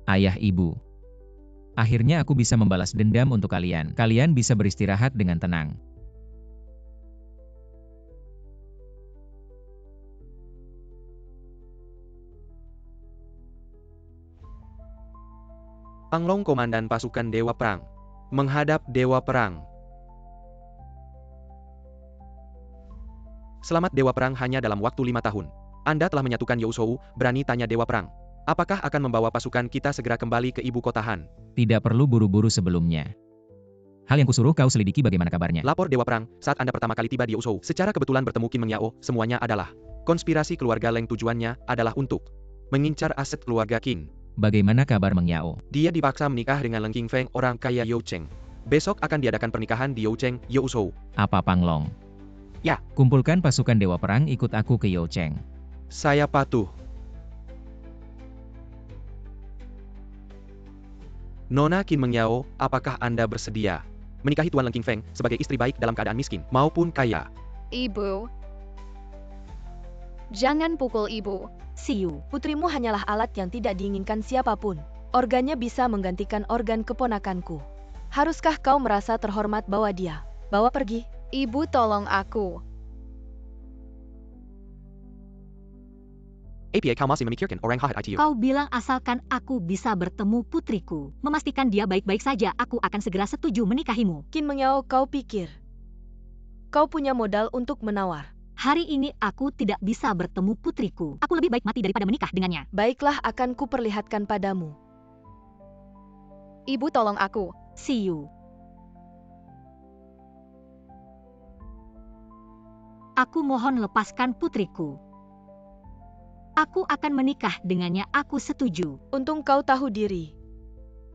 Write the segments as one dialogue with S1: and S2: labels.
S1: Ayah ibu. Akhirnya aku bisa membalas dendam untuk kalian. Kalian bisa beristirahat dengan tenang.
S2: Panglong Komandan Pasukan Dewa Perang. Menghadap Dewa Perang. Selamat Dewa Perang hanya dalam waktu 5 tahun. Anda telah menyatukan Youzhou, berani tanya Dewa Perang. Apakah akan membawa pasukan kita segera kembali ke ibu kota Han?
S1: Tidak perlu buru-buru sebelumnya. Hal yang kusuruh kau selidiki bagaimana kabarnya.
S2: Lapor Dewa Perang, saat Anda pertama kali tiba di Youzhou, secara kebetulan bertemu Qin Mengyao, semuanya adalah konspirasi keluarga Leng. Tujuannya adalah untuk mengincar aset keluarga Qin.
S1: Bagaimana kabar Meng Yao?
S2: Dia dipaksa menikah dengan Leng Qingfeng, orang kaya Youcheng. Besok akan diadakan pernikahan di Youcheng, Youzhou.
S1: Apa Panglong?
S2: Ya.
S1: Kumpulkan pasukan Dewa Perang ikut aku ke Youcheng.
S2: Saya patuh. Nona Qin Mengyao, apakah Anda bersedia menikahi Tuan Leng Qingfeng sebagai istri baik dalam keadaan miskin maupun kaya?
S3: Ibu. Jangan pukul ibu.
S4: Siyu, putrimu hanyalah alat yang tidak diinginkan siapapun. Organnya bisa menggantikan organ keponakanku. Haruskah kau merasa terhormat bawa dia? Bawa pergi.
S3: Ibu tolong aku.
S2: APA kau masih memikirkan orang jahat itu?
S5: Kau bilang asalkan aku bisa bertemu putriku. Memastikan dia baik-baik saja, aku akan segera setuju menikahimu.
S4: Qin Mengyao, kau pikir kau punya modal untuk menawar?
S5: Hari ini aku tidak bisa bertemu putriku. Aku lebih baik mati daripada menikah dengannya.
S4: Baiklah, akan kuperlihatkan padamu.
S3: Ibu tolong aku.
S5: Siyu. Aku mohon lepaskan putriku. Aku akan menikah dengannya, aku setuju.
S4: Untung kau tahu diri.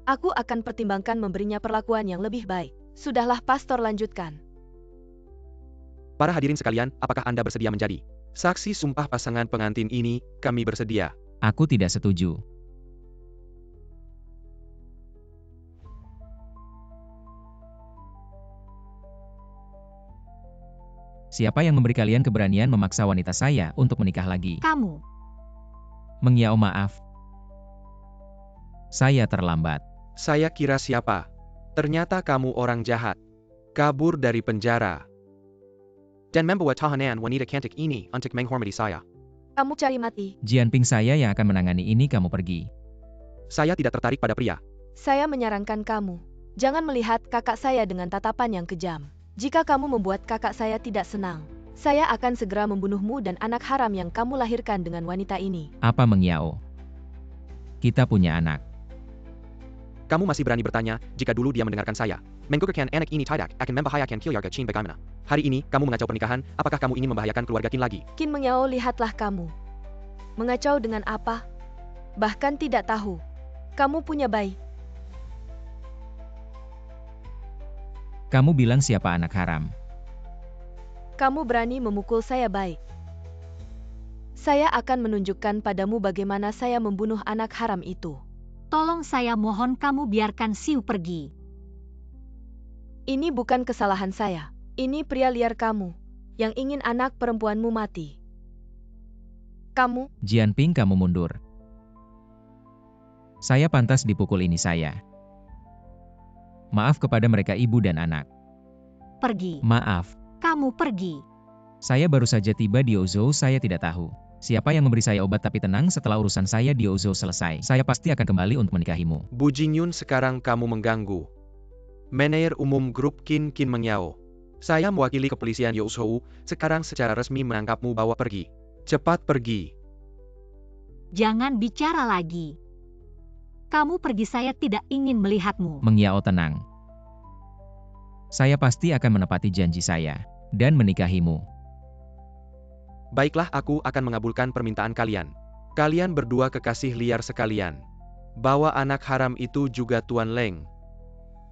S4: Aku akan pertimbangkan memberinya perlakuan yang lebih baik. Sudahlah, Pastor, lanjutkan.
S2: Para hadirin sekalian, apakah Anda bersedia menjadi saksi sumpah pasangan pengantin ini? Kami bersedia.
S1: Aku tidak setuju. Siapa yang memberi kalian keberanian memaksa wanita saya untuk menikah lagi?
S5: Kamu.
S1: Meng Yao, maaf. Saya terlambat.
S2: Saya kira siapa? Ternyata kamu orang jahat. Kabur dari penjara. Dan membawa tahanan wanita cantik ini untuk menghormati saya.
S4: Kamu cari mati.
S1: Jianping, saya yang akan menangani ini, kamu pergi.
S2: Saya tidak tertarik pada pria.
S4: Saya menyarankan kamu. Jangan melihat kakak saya dengan tatapan yang kejam. Jika kamu membuat kakak saya tidak senang, saya akan segera membunuhmu dan anak haram yang kamu lahirkan dengan wanita ini.
S1: Apa Meng Yao? Kita punya anak.
S2: Kamu masih berani bertanya, jika dulu dia mendengarkan saya. Menggugurkan anak ini tidak akan membahayakan keluarga Qin bagaimana? Hari ini, kamu mengacau pernikahan, apakah kamu ingin membahayakan keluarga Qin lagi?
S4: Qin Mengyao, lihatlah kamu. Mengacau dengan apa? Bahkan tidak tahu. Kamu punya bayi.
S1: Kamu bilang siapa anak haram?
S4: Kamu berani memukul saya baik. Saya akan menunjukkan padamu bagaimana saya membunuh anak haram itu.
S5: Tolong, saya mohon kamu biarkan Siu pergi.
S4: Ini bukan kesalahan saya. Ini pria liar kamu, yang ingin anak perempuanmu mati. Kamu?
S1: Jianping, kamu mundur. Saya pantas dipukul ini saya. Maaf kepada mereka, ibu dan anak.
S5: Pergi.
S1: Maaf.
S5: Kamu pergi.
S1: Saya baru saja tiba di Youzhou, saya tidak tahu siapa yang memberi saya obat, tapi tenang, setelah urusan saya di Youzhou selesai, saya pasti akan kembali untuk menikahimu.
S2: Bu Jingyun, sekarang kamu mengganggu Manajer Umum Grup Qin Mengyao. Saya mewakili kepolisian Youzhou, sekarang secara resmi menangkapmu, bawa pergi. Cepat pergi.
S5: Jangan bicara lagi. Kamu pergi, saya tidak ingin melihatmu.
S1: Meng Yao, tenang. Saya pasti akan menepati janji saya dan menikahimu.
S2: Baiklah, aku akan mengabulkan permintaan kalian. Kalian berdua kekasih liar sekalian. Bawa anak haram itu juga Tuan Leng.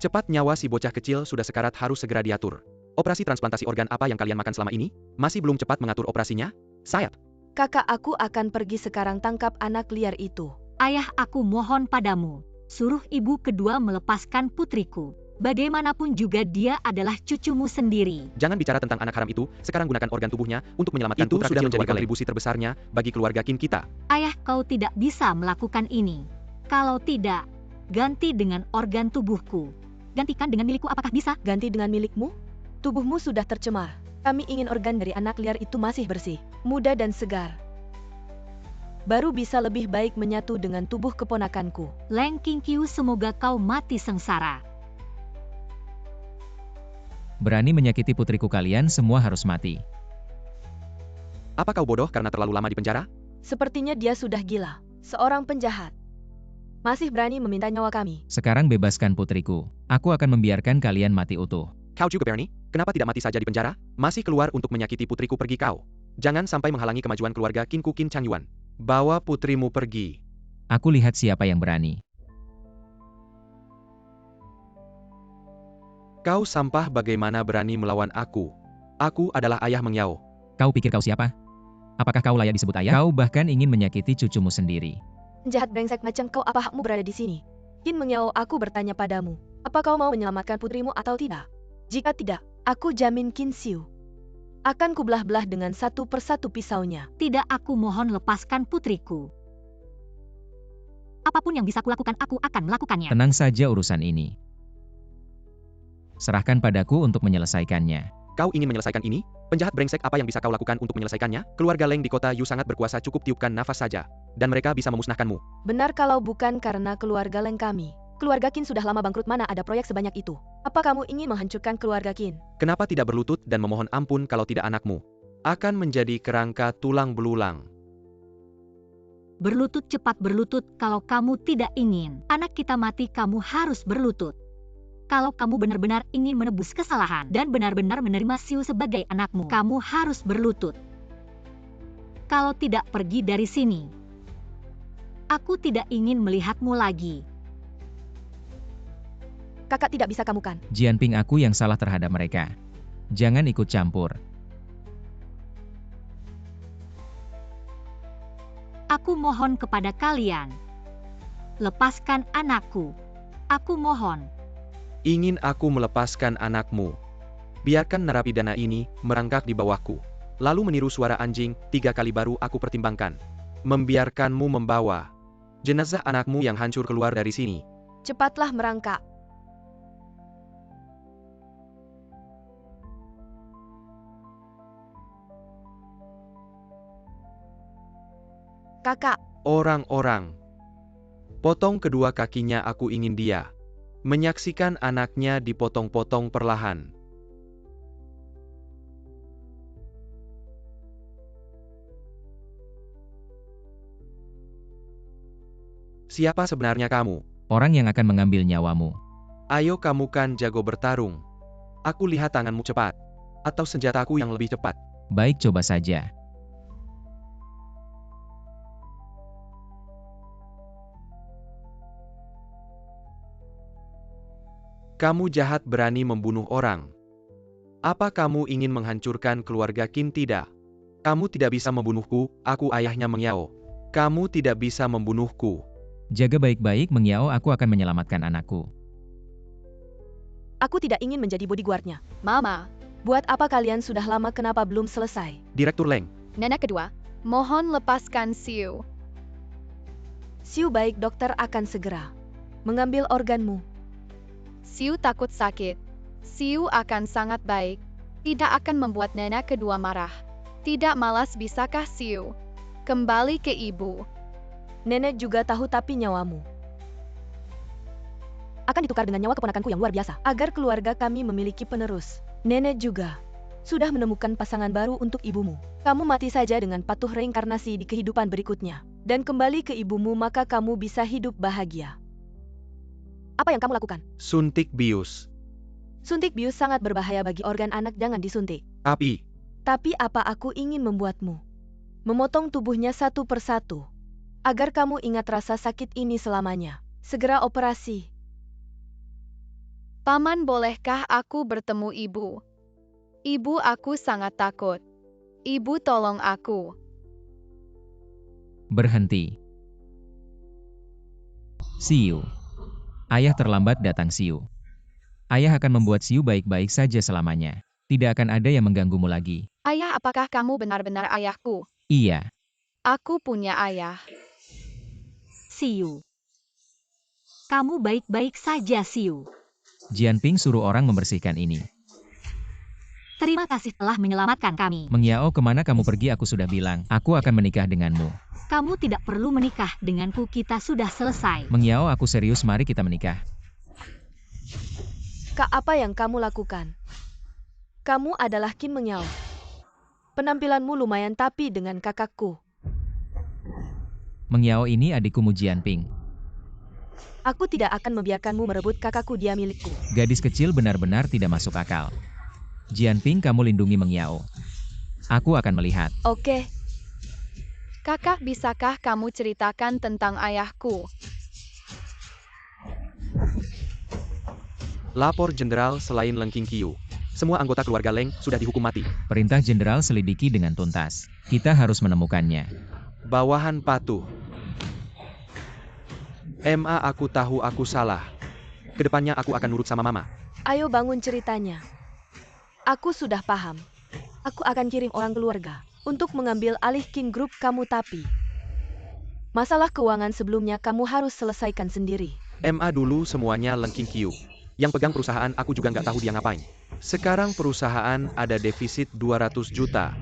S2: Cepat, nyawa si bocah kecil sudah sekarat, harus segera diatur. Operasi transplantasi organ apa yang kalian makan selama ini? Masih belum cepat mengatur operasinya? Sayap.
S4: Kakak, aku akan pergi sekarang, tangkap anak liar itu.
S5: Ayah, aku mohon padamu. Suruh ibu kedua melepaskan putriku. Bagaimanapun juga dia adalah cucumu sendiri.
S2: Jangan bicara tentang anak haram itu, sekarang gunakan organ tubuhnya untuk menyelamatkan putra kecil, menjadi kontribusi terbesarnya bagi keluarga Qin kita.
S5: Ayah, kau tidak bisa melakukan ini. Kalau tidak, ganti dengan organ tubuhku. Gantikan dengan milikku, apakah bisa?
S4: Ganti dengan milikmu? Tubuhmu sudah tercemar. Kami ingin organ dari anak liar itu masih bersih, muda dan segar. Baru bisa lebih baik menyatu dengan tubuh keponakanku.
S5: Leng Qingqiu, semoga kau mati sengsara.
S1: Berani menyakiti putriku, kalian semua harus mati.
S2: Apa kau bodoh karena terlalu lama di penjara?
S4: Sepertinya dia sudah gila. Seorang penjahat. Masih berani meminta nyawa kami.
S1: Sekarang bebaskan putriku. Aku akan membiarkan kalian mati utuh.
S2: Kau juga Bernie? Kenapa tidak mati saja di penjara? Masih keluar untuk menyakiti putriku, pergi kau. Jangan sampai menghalangi kemajuan keluarga Qin Ku Qin Changyuan. Bawa putrimu pergi.
S1: Aku lihat siapa yang berani.
S2: Kau sampah, bagaimana berani melawan aku? Aku adalah ayah Meng Yao.
S1: Kau pikir kau siapa? Apakah kau layak disebut ayah? Kau bahkan ingin menyakiti cucumu sendiri.
S4: Penjahat brengsek macam kau, apa hakmu berada di sini? Qin Meng Yao, aku bertanya padamu. Apa kau mau menyelamatkan putrimu atau tidak? Jika tidak, aku jamin Qin Xiu akan kubelah-belah dengan satu persatu pisaunya.
S5: Tidak, aku mohon lepaskan putriku. Apapun yang bisa kulakukan, aku akan melakukannya.
S1: Tenang saja, urusan ini serahkan padaku untuk menyelesaikannya.
S2: Kau ingin menyelesaikan ini? Penjahat brengsek, apa yang bisa kau lakukan untuk menyelesaikannya? Keluarga Leng di kota Yu sangat berkuasa, cukup tiupkan nafas saja. Dan mereka bisa memusnahkanmu.
S4: Benar, kalau bukan karena keluarga Leng kami. Keluarga Qin sudah lama bangkrut, mana ada proyek sebanyak itu. Apa kamu ingin menghancurkan keluarga Qin?
S2: Kenapa tidak berlutut dan memohon ampun kalau tidak anakmu akan menjadi kerangka tulang belulang?
S5: Berlutut, cepat berlutut. Kalau kamu tidak ingin anak kita mati, kamu harus berlutut. Kalau kamu benar-benar ingin menebus kesalahan dan benar-benar menerima Xiu sebagai anakmu, kamu harus berlutut. Kalau tidak, pergi dari sini. Aku tidak ingin melihatmu lagi.
S4: Kakak, tidak bisa kamu kan?
S1: Jianping, aku yang salah terhadap mereka. Jangan ikut campur.
S5: Aku mohon kepada kalian. Lepaskan anakku. Aku mohon.
S2: Ingin aku melepaskan anakmu? Biarkan narapidana ini merangkak di bawahku. Lalu meniru suara anjing, 3 kali baru aku pertimbangkan. Membiarkanmu membawa jenazah anakmu yang hancur keluar dari sini.
S4: Cepatlah merangkak. Kakak,
S2: Orang-orang. Potong kedua kakinya, aku ingin dia menyaksikan anaknya dipotong-potong perlahan. Siapa sebenarnya kamu?
S1: Orang yang akan mengambil nyawamu.
S2: Ayo, kamu kan jago bertarung. Aku lihat tanganmu cepat. Atau senjataku yang lebih cepat.
S1: Baik, coba saja.
S2: Kamu jahat, berani membunuh orang. Apa kamu ingin menghancurkan keluarga Qin? Tidak. Kamu tidak bisa membunuhku, aku ayahnya Meng Yao. Kamu tidak bisa membunuhku.
S1: Jaga baik-baik, Meng Yao, aku akan menyelamatkan anakku.
S4: aku tidak ingin menjadi bodyguardnya.
S3: Mama,
S4: Buat apa kalian sudah lama, kenapa belum selesai?
S2: Direktur Leng.
S3: nenek kedua, mohon lepaskan Xiu.
S4: Xiu baik, dokter akan segera mengambil organmu.
S3: Xiu takut sakit. Xiu akan sangat baik. Tidak akan membuat nenek kedua marah. Tidak malas, bisakah Xiu kembali ke ibu?
S4: Nenek juga tahu, tapi nyawamu akan ditukar dengan nyawa keponakanku yang luar biasa, agar keluarga kami memiliki penerus. Nenek juga sudah menemukan pasangan baru untuk ibumu. Kamu mati saja dengan patuh reinkarnasi di kehidupan berikutnya. Dan kembali ke ibumu, maka kamu bisa hidup bahagia. Apa yang kamu lakukan?
S2: Suntik bius.
S4: Suntik bius sangat berbahaya bagi organ anak, jangan disuntik.
S2: Api.
S4: Tapi apa aku ingin membuatmu memotong tubuhnya satu persatu, agar kamu ingat rasa sakit ini selamanya. Segera operasi.
S3: Paman, bolehkah aku bertemu ibu? Ibu, aku sangat takut. Ibu, tolong aku.
S1: Berhenti. Xiu. Ayah terlambat datang, Xiu. Ayah akan membuat Xiu baik-baik saja selamanya. Tidak akan ada yang mengganggumu lagi.
S3: Ayah, apakah kamu benar-benar ayahku?
S1: Iya.
S3: Aku punya ayah.
S5: Xiu. Kamu baik-baik saja, Siu.
S1: Jianping suruh orang membersihkan ini.
S5: Terima kasih telah menyelamatkan kami.
S1: Meng Yao, kemana kamu pergi? Aku sudah bilang, aku akan menikah denganmu.
S5: Kamu tidak perlu menikah denganku, kita sudah selesai.
S1: Meng Yao, aku serius, mari kita menikah.
S4: Kak, apa yang kamu lakukan? Kamu adalah Qin Meng Yao. Penampilanmu lumayan tapi dengan kakakku.
S1: Meng Yao ini adikku Mu Jianping.
S4: Aku tidak akan membiarkanmu merebut kakakku, dia milikku.
S1: Gadis kecil benar-benar tidak masuk akal. Jianping, kamu lindungi Meng Yao. Aku akan melihat.
S4: Oke,
S3: Kakak, bisakah kamu ceritakan tentang ayahku?
S2: Lapor Jenderal, selain Leng Qingqiu, semua anggota keluarga Leng sudah dihukum mati.
S1: Perintah Jenderal, selidiki dengan tuntas. Kita harus menemukannya.
S2: Bawahan patuh. MA, aku tahu aku salah. Kedepannya aku akan nurut sama mama.
S4: ayo bangun ceritanya. Aku sudah paham. Aku akan kirim orang keluarga untuk mengambil alih Qin Group kamu, tapi masalah keuangan sebelumnya kamu harus selesaikan sendiri.
S2: MA dulu semuanya Leng Qingqiu. Yang pegang perusahaan aku juga nggak tahu dia ngapain. Sekarang perusahaan ada defisit 200 juta.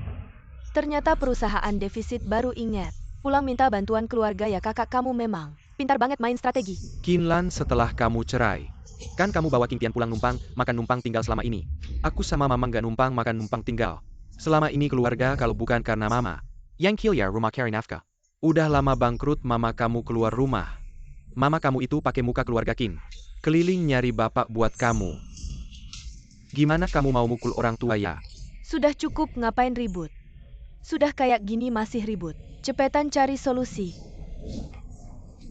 S4: Ternyata perusahaan defisit, baru ingat. Pulang minta bantuan keluarga ya, kakak kamu memang pintar banget main strategi.
S2: Qinlan, setelah kamu cerai, kan kamu bawa Qingtian pulang numpang, makan numpang tinggal selama ini. Aku sama mama nggak numpang makan numpang tinggal. Selama ini keluarga kalau bukan karena mama. Yang kill ya rumah cari nafkah. Udah lama bangkrut mama kamu keluar rumah. Mama kamu itu pakai muka keluarga Qin. Keliling nyari bapak buat kamu. Gimana kamu mau mukul orang tua ya?
S4: Sudah cukup, ngapain ribut? Sudah kayak gini masih ribut. Cepetan cari solusi.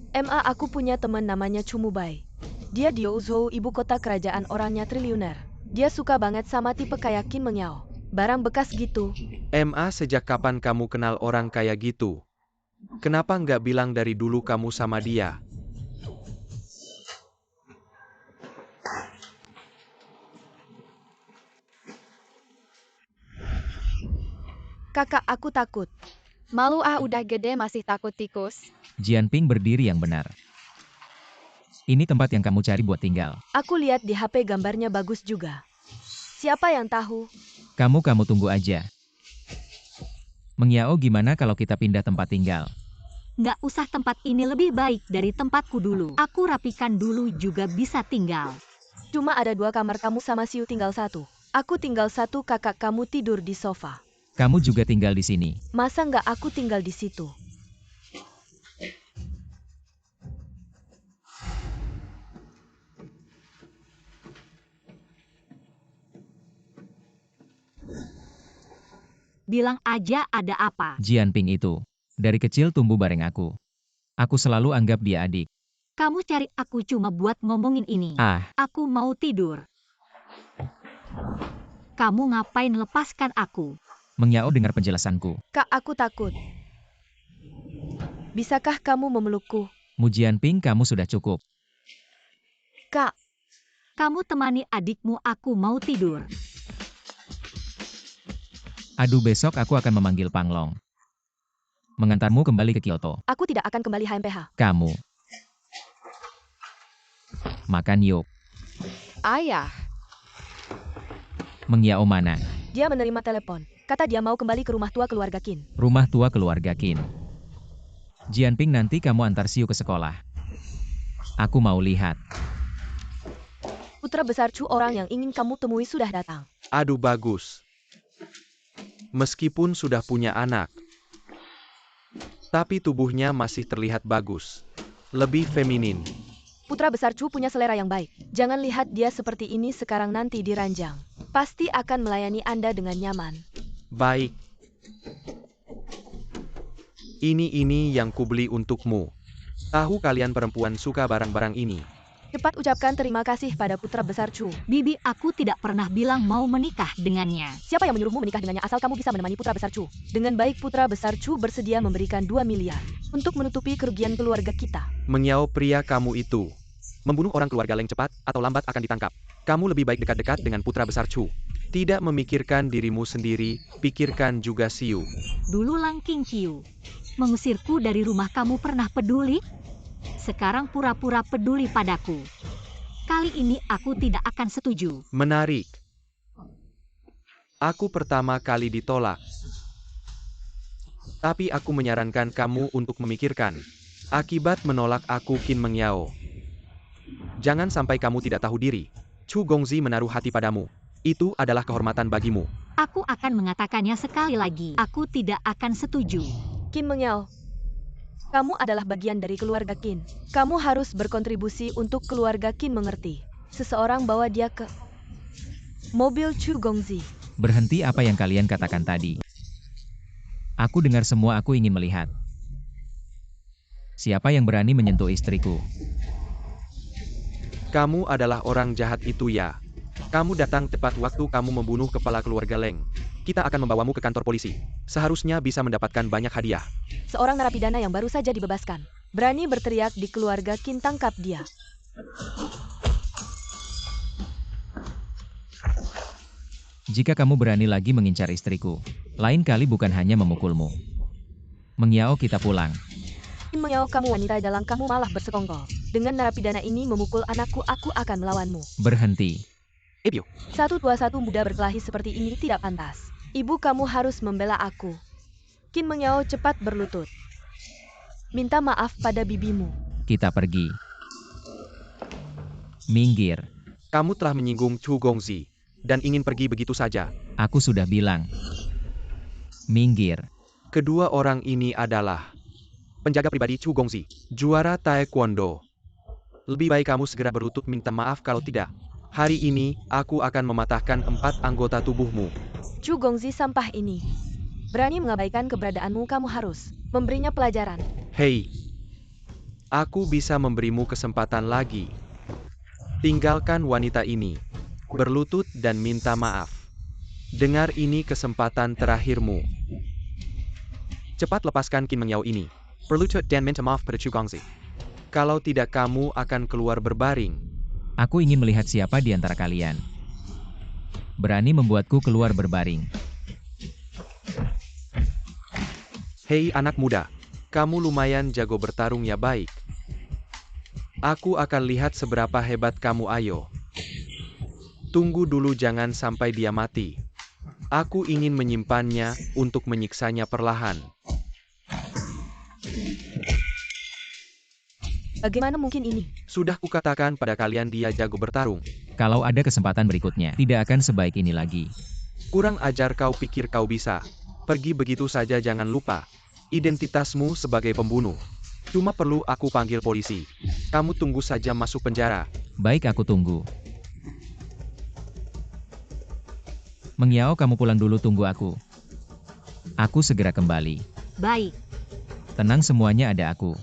S4: MA, aku punya teman namanya Cumubai. Dia di Ouzhou, ibu kota kerajaan, orangnya triliuner. Dia suka banget sama tipe kayak Qin Meng Yao. Barang bekas gitu.
S2: MA, sejak kapan kamu kenal orang kayak gitu? Kenapa nggak bilang dari dulu kamu sama dia?
S4: Kakak, aku takut.
S3: Malu ah, udah gede masih takut tikus.
S1: Jianping berdiri yang benar. Ini tempat yang kamu cari buat tinggal.
S4: Aku lihat di HP gambarnya bagus juga. Siapa yang tahu?
S1: Kamu tunggu aja. Meng Yao, gimana kalau kita pindah tempat tinggal?
S5: Nggak usah, tempat ini lebih baik dari tempatku dulu. Aku rapikan dulu juga bisa tinggal.
S4: Cuma ada 2 kamar, kamu sama Siu tinggal 1. Aku tinggal 1, kakak kamu tidur di sofa.
S1: Kamu juga tinggal di sini.
S4: Masa nggak aku tinggal di situ?
S5: Bilang aja ada apa.
S1: Jianping itu. Dari kecil tumbuh bareng aku. Aku selalu anggap dia adik.
S5: Kamu cari aku cuma buat ngomongin ini.
S1: Ah,
S5: Aku mau tidur. Kamu ngapain lepaskan aku?
S1: Meng Yao, dengar penjelasanku.
S4: Kak, aku takut. Bisakah kamu memelukku?
S1: Mu Jianping, kamu sudah cukup.
S4: Kak,
S5: Kamu temani adikmu, aku mau tidur.
S1: Aduh, besok aku akan memanggil Panglong. Mengantarmu kembali ke Kyoto.
S4: aku tidak akan kembali HMPH.
S1: Kamu. Makan yuk.
S3: Ayah,
S1: Meng Yao mana?
S4: Dia menerima telepon. Kata dia mau kembali ke rumah tua keluarga Qin.
S1: Rumah tua keluarga Qin. Jianping, nanti kamu antar Siu ke sekolah. Aku mau lihat.
S4: Putra besar Chu, orang yang ingin kamu temui, sudah datang.
S2: Aduh, bagus. Meskipun sudah punya anak, tapi tubuhnya masih terlihat bagus. Lebih feminin.
S4: Putra besar Chu punya selera yang baik. Jangan lihat dia seperti ini sekarang, nanti diranjang. Pasti akan melayani Anda dengan nyaman.
S2: Baik. Ini yang kubeli untukmu. Tahu kalian perempuan suka barang-barang ini.
S4: Cepat ucapkan terima kasih pada putra besar Chu.
S5: Bibi, aku tidak pernah bilang mau menikah dengannya.
S4: Siapa yang menyuruhmu menikah dengannya asal kamu bisa menemani putra besar Chu? Dengan baik putra besar Chu bersedia memberikan 2 miliar untuk menutupi kerugian keluarga kita.
S2: Meng Yao, pria kamu itu membunuh orang keluarga Leng cepat atau lambat akan ditangkap. Kamu lebih baik dekat-dekat dengan putra besar Chu. Tidak memikirkan dirimu sendiri, pikirkan juga Siu.
S5: Dulu Lang Qingqiu mengusirku dari rumah, kamu pernah peduli? sekarang pura-pura peduli padaku. Kali ini aku tidak akan setuju.
S2: Menarik. Aku pertama kali ditolak. Tapi aku menyarankan kamu untuk memikirkan akibat menolak aku, Qin Mengyao. Jangan sampai kamu tidak tahu diri. Chu Gongzi menaruh hati padamu. Itu adalah kehormatan bagimu.
S5: Aku akan mengatakannya sekali lagi. Aku tidak akan setuju.
S4: Qin Mengyao, kamu adalah bagian dari keluarga Qin. Kamu harus berkontribusi untuk keluarga Qin, mengerti? Seseorang bawa dia ke mobil Chu Gongzi.
S1: Berhenti apa yang kalian katakan tadi. Aku dengar semua, aku ingin melihat. Siapa yang berani menyentuh istriku?
S2: Kamu adalah orang jahat itu, ya. Kamu datang tepat waktu kamu membunuh kepala keluarga Leng. Kita akan membawamu ke kantor polisi. Seharusnya bisa mendapatkan banyak hadiah.
S4: Seorang narapidana yang baru saja dibebaskan berani berteriak di keluarga Qin, tangkap dia.
S1: Jika kamu berani lagi mengincar istriku, lain kali bukan hanya memukulmu. Mengyao, kita pulang.
S4: Qin Mengyao, kamu wanita jalang, kamu malah bersekongkol. Dengan narapidana ini memukul anakku, aku akan melawanmu.
S1: Berhenti.
S2: Ebyo.
S4: 121 muda berkelahi seperti ini tidak pantas. Ibu, kamu harus membela aku. Qin Mengyao cepat berlutut. Minta maaf pada bibimu.
S1: Kita pergi. Minggir.
S2: Kamu telah menyinggung Chu Gongzi dan ingin pergi begitu saja.
S1: Aku sudah bilang. Minggir.
S2: Kedua orang ini adalah penjaga pribadi Chu Gongzi, juara taekwondo. Lebih baik kamu segera berlutut minta maaf, kalau tidak, hari ini aku akan mematahkan 4 anggota tubuhmu.
S4: Chu Gongzi sampah ini berani mengabaikan keberadaanmu, kamu harus memberinya pelajaran.
S2: Hei, aku bisa memberimu kesempatan lagi. Tinggalkan wanita ini, berlutut dan minta maaf. Dengar, ini kesempatan terakhirmu. Cepat lepaskan Qin Mengyao ini. Berlutut dan minta maaf pada Chu Gongzi. Kalau tidak, kamu akan keluar berbaring.
S1: Aku ingin melihat siapa di antara kalian berani membuatku keluar berbaring.
S2: Hei anak muda, kamu lumayan jago bertarung, ya. Baik. Aku akan lihat seberapa hebat kamu, ayo. Tunggu dulu, jangan sampai dia mati. Aku ingin menyimpannya untuk menyiksanya perlahan.
S4: Bagaimana mungkin ini?
S2: Sudah kukatakan pada kalian dia jago bertarung.
S1: Kalau ada kesempatan berikutnya, tidak akan sebaik ini lagi.
S2: Kurang ajar, kau pikir kau bisa pergi begitu saja? Jangan lupa identitasmu sebagai pembunuh. Cuma perlu aku panggil polisi. Kamu tunggu saja masuk penjara.
S1: Baik, aku tunggu. Mengyao, kamu pulang dulu, tunggu aku. Aku segera kembali.
S5: Baik.
S1: Tenang, semuanya ada aku.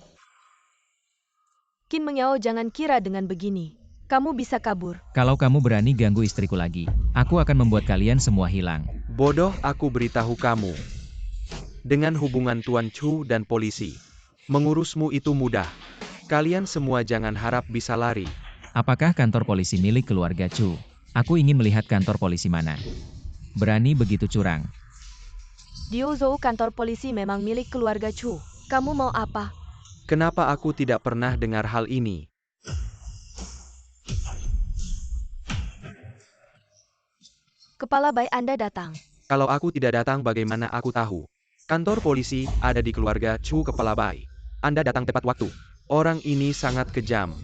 S4: Qin Mengyao, jangan kira dengan begini kamu bisa kabur.
S1: Kalau kamu berani ganggu istriku lagi, aku akan membuat kalian semua hilang.
S2: Bodoh, aku beritahu kamu. Dengan hubungan Tuan Chu dan polisi, mengurusmu itu mudah. Kalian semua jangan harap bisa lari.
S1: Apakah kantor polisi milik keluarga Chu? Aku ingin melihat kantor polisi mana berani begitu curang.
S4: Diozhou, kantor polisi memang milik keluarga Chu. Kamu mau apa?
S2: Kenapa aku tidak pernah dengar hal ini?
S4: Kepala baik Anda datang.
S2: Kalau aku tidak datang, bagaimana aku tahu? Kantor polisi ada di keluarga Chu, kepala baik. Anda datang tepat waktu. Orang ini sangat kejam.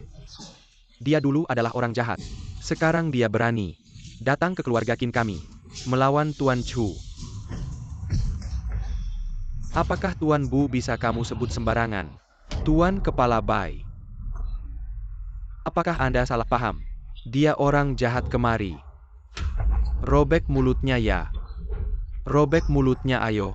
S2: Dia dulu adalah orang jahat. Sekarang dia berani datang ke keluarga Qin kami, melawan Tuan Chu. Apakah Tuan Bu bisa kamu sebut sembarangan? Tuan Kepala Bai. Apakah Anda salah paham? Dia orang jahat kemari. Robek mulutnya, ya. Robek mulutnya, ayo.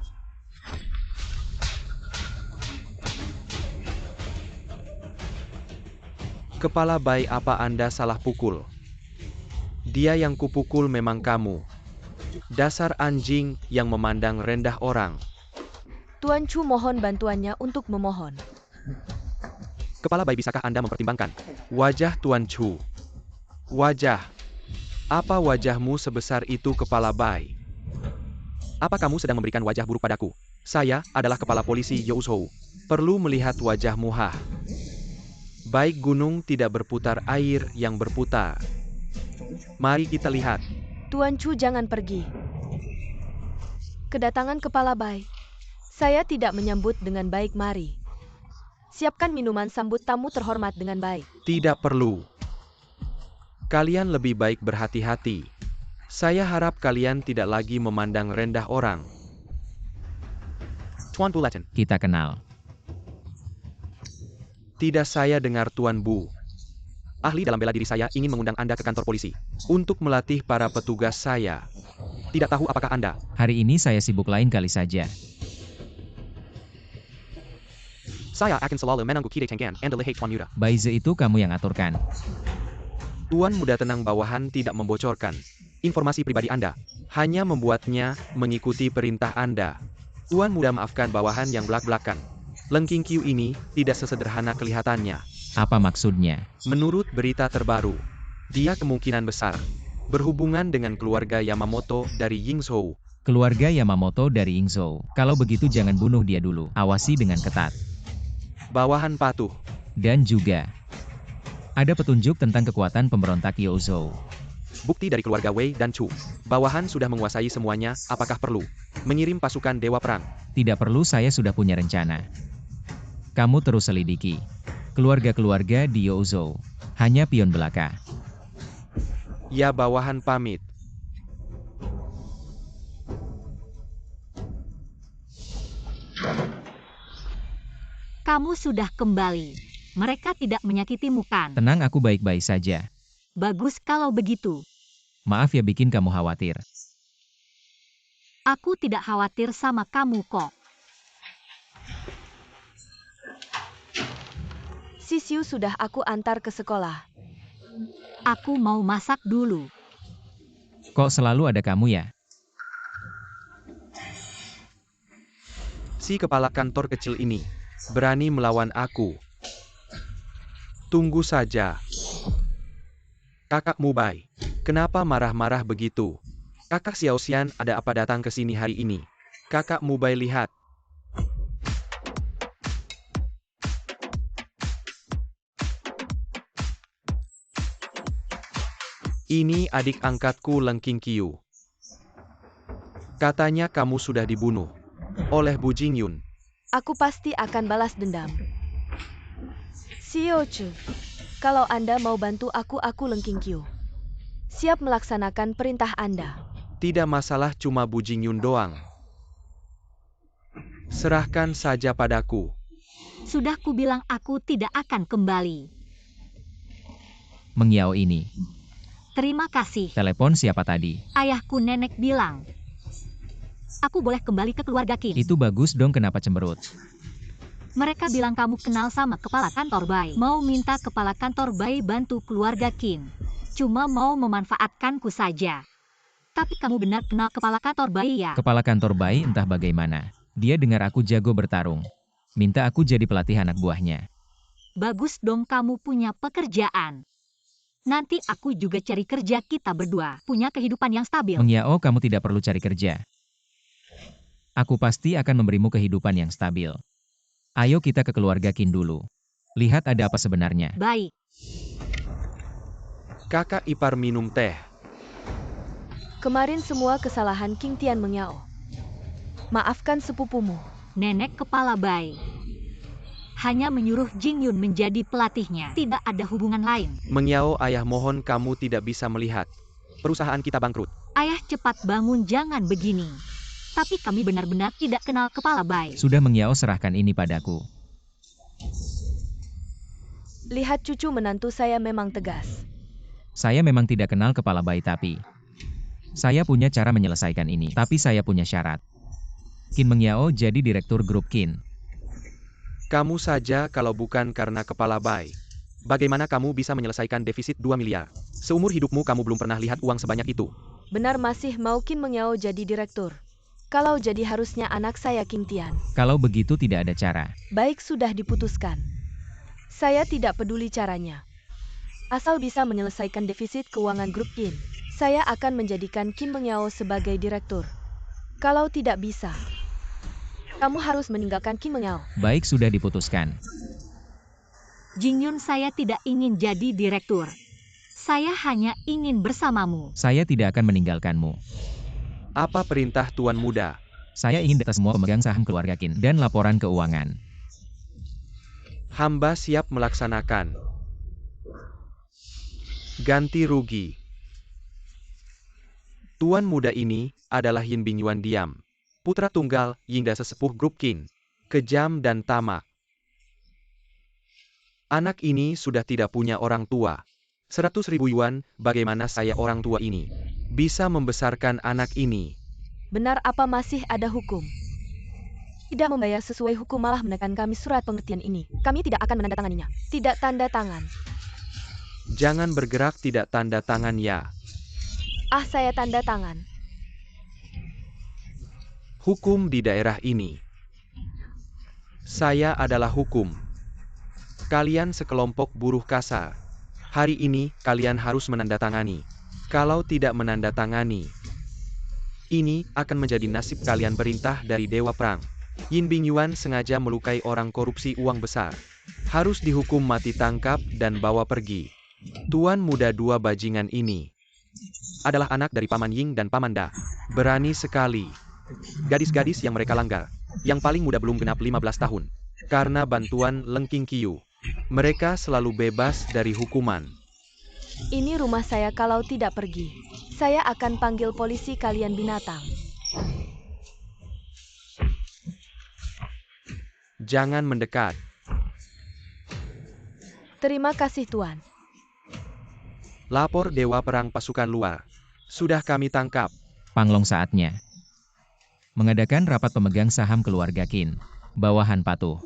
S2: Kepala Bai, apa Anda salah pukul? Dia yang kupukul memang kamu. Dasar anjing yang memandang rendah orang.
S4: Tuan Chu mohon bantuannya untuk memohon.
S2: Kepala Bai, bisakah Anda mempertimbangkan wajah Tuan Chu? Wajah. Apa wajahmu sebesar itu, Kepala Bai? Apa kamu sedang memberikan wajah buruk padaku? Saya adalah kepala polisi Diozhou. Perlu melihat wajahmu, hah? Baik gunung tidak berputar, air yang berputar. Mari kita lihat.
S4: Tuan Chu, jangan pergi. Kedatangan Kepala Bai. Saya tidak menyambut dengan baik, mari. Siapkan minuman sambut tamu terhormat dengan baik.
S2: Tidak perlu. Kalian lebih baik berhati-hati. Saya harap kalian tidak lagi memandang rendah orang. Tuan Bulletin.
S1: Kita kenal.
S2: Tidak, saya dengar Tuan Bu. Ahli dalam bela diri saya ingin mengundang Anda ke kantor polisi untuk melatih para petugas saya. Tidak tahu apakah Anda?
S1: Hari ini saya sibuk lain kali saja.
S2: Saya akan selalu menunggu Kide Tenggan and Lehei Tuan Muda.
S1: Baize itu kamu yang aturkan.
S2: Tuan Muda tenang, bawahan tidak membocorkan informasi pribadi Anda. Hanya membuatnya mengikuti perintah Anda. Tuan Muda maafkan bawahan yang belak-belakan. Lengking Qiu ini tidak sesederhana kelihatannya.
S1: Apa maksudnya?
S2: Menurut berita terbaru, dia kemungkinan besar berhubungan dengan keluarga Yamamoto dari Yingzhou.
S1: Keluarga Yamamoto dari Yingzhou. Kalau begitu jangan bunuh dia dulu. Awasi dengan ketat.
S2: Bawahan patuh.
S1: Dan juga ada petunjuk tentang kekuatan pemberontak Youzhou.
S2: Bukti dari keluarga Wei dan Chu. Bawahan sudah menguasai semuanya, apakah perlu mengirim pasukan Dewa Perang?
S1: Tidak perlu, saya sudah punya rencana. Kamu terus selidiki keluarga-keluarga di Youzhou. Hanya pion belaka.
S2: Ya, bawahan pamit.
S5: Kamu sudah kembali. Mereka tidak menyakitimu kan?
S1: Tenang, aku baik-baik saja.
S5: Bagus kalau begitu.
S1: Maaf ya bikin kamu khawatir.
S5: Aku tidak khawatir sama kamu kok.
S4: Si Siu sudah aku antar ke sekolah.
S5: Aku mau masak dulu.
S1: Kok selalu ada kamu ya?
S2: Si kepala kantor kecil ini berani melawan aku. Tunggu saja. Kakak Mubai, kenapa marah-marah begitu? Kakak Xiaoxian, ada apa datang ke sini hari ini? Kakak Mubai, lihat. Ini adik angkatku Lengking Qiu. Katanya kamu sudah dibunuh oleh Bu Jingyun.
S4: Aku pasti akan balas dendam. Xiao Chu, kalau Anda mau bantu aku Lengking Qiu. Siap melaksanakan perintah Anda.
S2: Tidak masalah, cuma Bu Jingyun doang. Serahkan saja padaku.
S5: Sudah kubilang aku tidak akan kembali.
S1: Mengiao ini.
S5: Terima kasih.
S1: Telepon siapa tadi?
S5: Ayahku nenek bilang. Aku boleh kembali ke keluarga Qin.
S1: Itu bagus dong, kenapa cemberut?
S5: Mereka bilang kamu kenal sama kepala kantor Bai. Mau minta kepala kantor Bai bantu keluarga Qin. Cuma mau memanfaatkanku saja. Tapi kamu benar kenal kepala kantor Bai ya?
S1: Kepala kantor Bai entah bagaimana. Dia dengar aku jago bertarung. Minta aku jadi pelatih anak buahnya.
S5: Bagus dong, kamu punya pekerjaan. Nanti aku juga cari kerja, kita berdua punya kehidupan yang stabil.
S1: Mengiao, kamu tidak perlu cari kerja. Aku pasti akan memberimu kehidupan yang stabil. Ayo kita ke keluarga Qin dulu. Lihat ada apa sebenarnya.
S5: Baik.
S2: Kakak ipar minum teh.
S4: Kemarin semua kesalahan King Tian Mengiao. Maafkan sepupumu.
S5: Nenek kepala Bai hanya menyuruh Jingyun menjadi pelatihnya. Tidak ada hubungan lain.
S2: Mengiao, ayah mohon kamu tidak bisa melihat. Perusahaan kita bangkrut.
S5: Ayah, cepat bangun, jangan begini. Tapi kami benar-benar tidak kenal kepala Bai.
S1: Sudah, Mengiao, serahkan ini padaku.
S4: Lihat cucu menantu saya memang tegas.
S1: Saya memang tidak kenal kepala Bai, tapi saya punya cara menyelesaikan ini. Tapi saya punya syarat. Qin Mengiao jadi direktur grup Qin.
S2: Kamu saja kalau bukan karena kepala Bai. Bagaimana kamu bisa menyelesaikan defisit 2 miliar? Seumur hidupmu kamu belum pernah lihat uang sebanyak itu.
S4: Benar, masih mau Qin Mengiao jadi direktur. Kalau jadi harusnya anak saya King Tian.
S1: Kalau begitu tidak ada cara.
S4: Baik, sudah diputuskan. Saya tidak peduli caranya. Asal bisa menyelesaikan defisit keuangan grup Qin, saya akan menjadikan Qin Mengiao sebagai direktur. Kalau tidak bisa, kamu harus meninggalkan Qin Mengiao.
S1: Baik, sudah diputuskan.
S5: Jingyun, saya tidak ingin jadi direktur. Saya hanya ingin bersamamu.
S1: Saya tidak akan meninggalkanmu.
S2: Apa perintah Tuan Muda?
S1: Saya ingin data semua pemegang saham keluarga Qin dan laporan keuangan.
S2: Hamba siap melaksanakan. Ganti rugi. Tuan Muda ini adalah Yin Bingyuan Diam, putra tunggal Yingda sesepuh grup Qin, kejam dan tamak. Anak ini sudah tidak punya orang tua. 100.000 yuan, bagaimana saya orang tua ini bisa membesarkan anak ini?
S4: Benar apa masih ada hukum? Tidak membayar sesuai hukum malah menekan kami surat pengertian ini. Kami tidak akan menandatanganinya. Tidak tanda tangan.
S2: Jangan bergerak, tidak tanda tangan ya.
S4: Ah, saya tanda tangan.
S2: Hukum di daerah ini. Saya adalah hukum. Kalian sekelompok buruh kasar. Hari ini, kalian harus menandatangani. Kalau tidak menandatangani, ini akan menjadi nasib kalian. Perintah dari Dewa Perang. Yin Bingyuan sengaja melukai orang korupsi uang besar. Harus dihukum mati, tangkap dan bawa pergi. Tuan Muda dua bajingan ini adalah anak dari Paman Ying dan Paman Da. Berani sekali. Gadis-gadis yang mereka langgar. Yang paling muda belum genap 15 tahun. Karena bantuan Leng King Qiu, mereka selalu bebas dari hukuman.
S4: Ini rumah saya, kalau tidak pergi, saya akan panggil polisi kalian binatang.
S2: Jangan mendekat.
S4: Terima kasih, Tuan.
S2: Lapor Dewa Perang pasukan luar. Sudah kami tangkap.
S1: Panglong saatnya mengadakan rapat pemegang saham keluarga Qin. Bawahan patuh.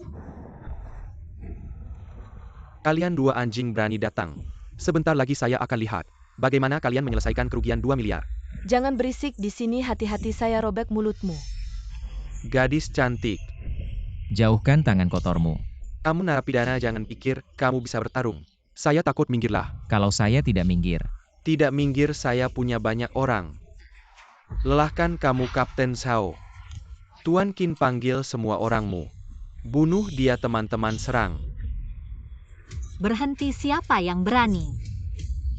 S2: Kalian dua anjing berani datang. Sebentar lagi saya akan lihat bagaimana kalian menyelesaikan kerugian 2 miliar.
S4: Jangan berisik di sini, hati-hati saya robek mulutmu.
S2: Gadis cantik.
S1: Jauhkan tangan kotormu.
S2: Kamu narapidana, jangan pikir kamu bisa bertarung. Saya takut, minggirlah.
S1: Kalau saya tidak minggir,
S2: Tidak minggir, saya punya banyak orang. Lelahkan kamu, Kapten Zhao. Tuan Qin panggil semua orangmu. Bunuh dia, teman-teman, serang.
S5: Berhenti, siapa yang berani?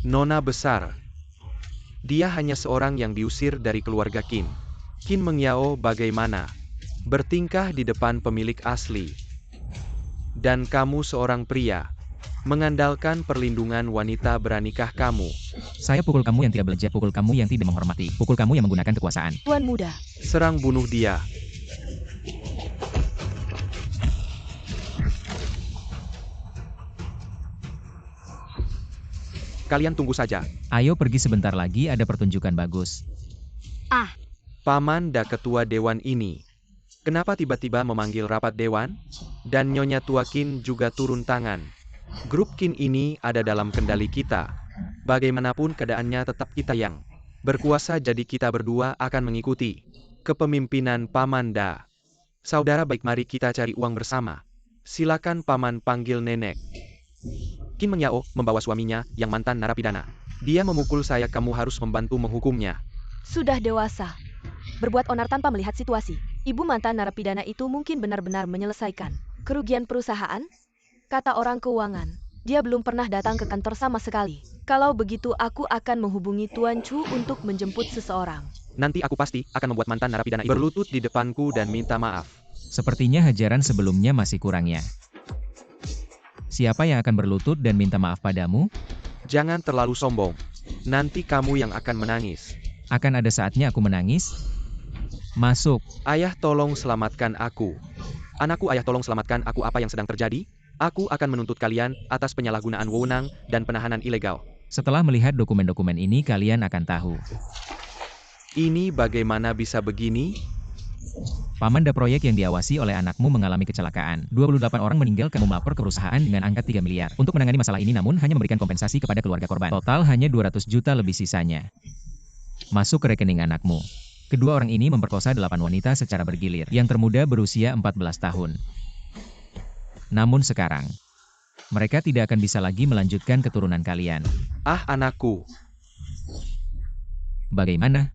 S2: Nona besar. Dia hanya seorang yang diusir dari keluarga Qin. Qin Mengyao bagaimana bertingkah di depan pemilik asli. Dan kamu seorang pria. Mengandalkan perlindungan wanita, beranikah kamu?
S1: saya pukul kamu yang tidak belajar, pukul kamu yang tidak menghormati, pukul kamu yang menggunakan kekuasaan.
S4: Tuan Muda,
S2: Serang, bunuh dia. Kalian tunggu saja.
S1: Ayo pergi, sebentar lagi ada pertunjukan bagus.
S5: Ah,
S2: Paman Da, ketua dewan ini. Kenapa tiba-tiba memanggil rapat dewan? Dan Nyonya Tua Qin juga turun tangan. Grup Qin ini ada dalam kendali kita. Bagaimanapun keadaannya tetap kita yang berkuasa, jadi kita berdua akan mengikuti kepemimpinan Paman Da. Saudara baik, mari kita cari uang bersama. Silakan Paman, panggil nenek. Qin Mengyao membawa suaminya yang mantan narapidana. Dia memukul saya, kamu harus membantu menghukumnya.
S4: sudah dewasa. Berbuat onar tanpa melihat situasi. Ibu mantan narapidana itu mungkin benar-benar menyelesaikan kerugian perusahaan? Kata orang keuangan, dia belum pernah datang ke kantor sama sekali. Kalau begitu aku akan menghubungi Tuan Chu untuk menjemput seseorang.
S2: Nanti aku pasti akan membuat mantan narapidana itu berlutut di depanku dan minta maaf.
S1: Sepertinya hajaran sebelumnya masih kurangnya. Siapa yang akan berlutut dan minta maaf padamu?
S2: Jangan terlalu sombong. Nanti kamu yang akan menangis.
S1: Akan ada saatnya aku menangis. Masuk.
S2: Ayah, tolong selamatkan aku. Anakku, ayah, tolong selamatkan aku. Apa yang sedang terjadi? Aku akan menuntut kalian atas penyalahgunaan wewenang dan penahanan ilegal.
S1: Setelah melihat dokumen-dokumen ini, kalian akan tahu.
S2: Ini bagaimana bisa begini?
S1: Paman Da, proyek yang diawasi oleh anakmu mengalami kecelakaan. 28 orang meninggal, kamu melapor ke perusahaan dengan angka 3 miliar. Untuk menangani masalah ini namun hanya memberikan kompensasi kepada keluarga korban. Total hanya 200 juta lebih sisanya. Masuk ke rekening anakmu. Kedua orang ini memperkosa 8 wanita secara bergilir. Yang termuda berusia 14 tahun. Namun sekarang, mereka tidak akan bisa lagi melanjutkan keturunan kalian.
S2: Ah, anakku.
S1: Bagaimana?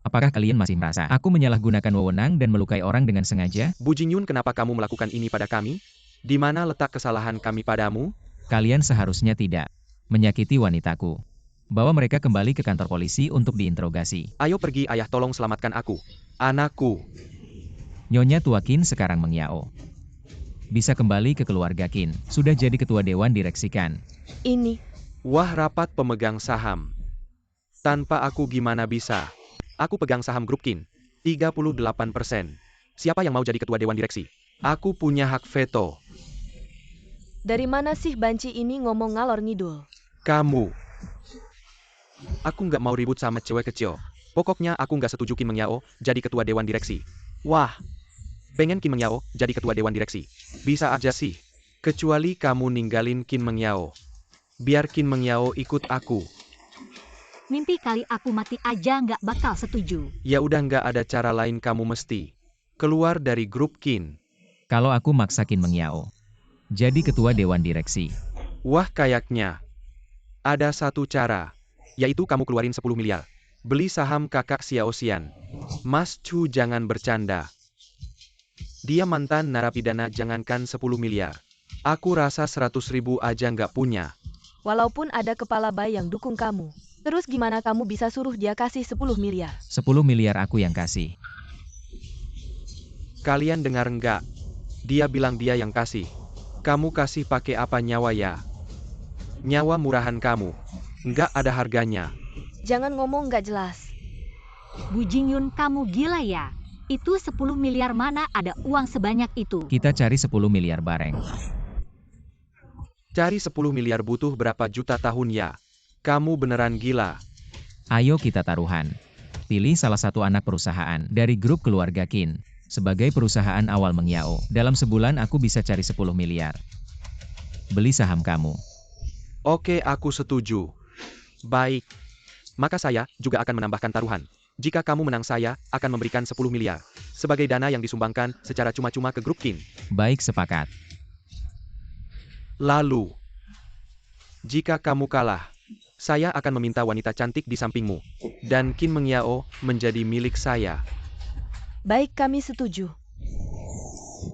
S1: Apakah kalian masih merasa aku menyalahgunakan wewenang dan melukai orang dengan sengaja?
S2: Bu Jingyun, kenapa kamu melakukan ini pada kami? Di mana letak kesalahan kami padamu?
S1: Kalian seharusnya tidak menyakiti wanitaku. Bawa mereka kembali ke kantor polisi untuk diinterogasi.
S2: Ayo pergi ayah, tolong selamatkan aku. Anakku.
S1: Nyonya tua Qin sekarang mengyao. Bisa kembali ke keluarga Qin. Sudah jadi ketua dewan direksi kan?
S4: Ini,
S2: Wah, rapat pemegang saham. Tanpa aku gimana bisa? Aku pegang saham grup Qin. 38%. Siapa yang mau jadi ketua dewan direksi? Aku punya hak veto.
S4: dari mana sih banci ini ngomong ngalor ngidul?
S2: Kamu. Aku nggak mau ribut sama cewek kecil. Pokoknya aku nggak setuju Qin Mengyao jadi ketua dewan direksi. Wah. Pengen Qin Mengyao jadi ketua dewan direksi. Bisa aja sih. Kecuali kamu ninggalin Qin Mengyao. Biar Qin Mengyao ikut aku.
S5: Mimpi kali aku mati aja nggak bakal setuju.
S2: Ya udah, nggak ada cara lain, kamu mesti keluar dari grup Qin.
S1: Kalau aku maksa Qin Mengyao jadi ketua dewan direksi.
S2: Wah, kayaknya ada satu cara, yaitu kamu keluarin 10 miliar. Beli saham kakak Xiao Xian. Mas Chu, jangan bercanda. Dia mantan narapidana, jangankan 10 miliar. Aku rasa 100.000 aja nggak punya.
S4: Walaupun ada kepala bayi yang dukung kamu, terus gimana kamu bisa suruh dia kasih 10 miliar?
S1: 10 miliar aku yang kasih.
S2: Kalian dengar nggak? Dia bilang dia yang kasih. Kamu kasih pakai apa nyawa ya? Nyawa murahan kamu. Nggak ada harganya.
S4: Jangan ngomong nggak jelas.
S5: Bu Jingyun, kamu gila ya? Itu 10 miliar, mana ada uang sebanyak itu?
S1: Kita cari 10 miliar bareng.
S2: Cari 10 miliar butuh berapa juta tahun ya? Kamu beneran gila.
S1: Ayo kita taruhan. Pilih salah satu anak perusahaan dari grup keluarga Qin sebagai perusahaan awal Mengyao. Dalam sebulan aku bisa cari 10 miliar. Beli saham kamu.
S2: Oke, aku setuju. Baik. Maka saya juga akan menambahkan taruhan. Jika kamu menang, saya akan memberikan 10 miliar sebagai dana yang disumbangkan secara cuma-cuma ke grup Qin.
S1: Baik, sepakat.
S2: Lalu, jika kamu kalah, saya akan meminta wanita cantik di sampingmu, dan Qin Mengyao menjadi milik saya.
S4: Baik, kami setuju.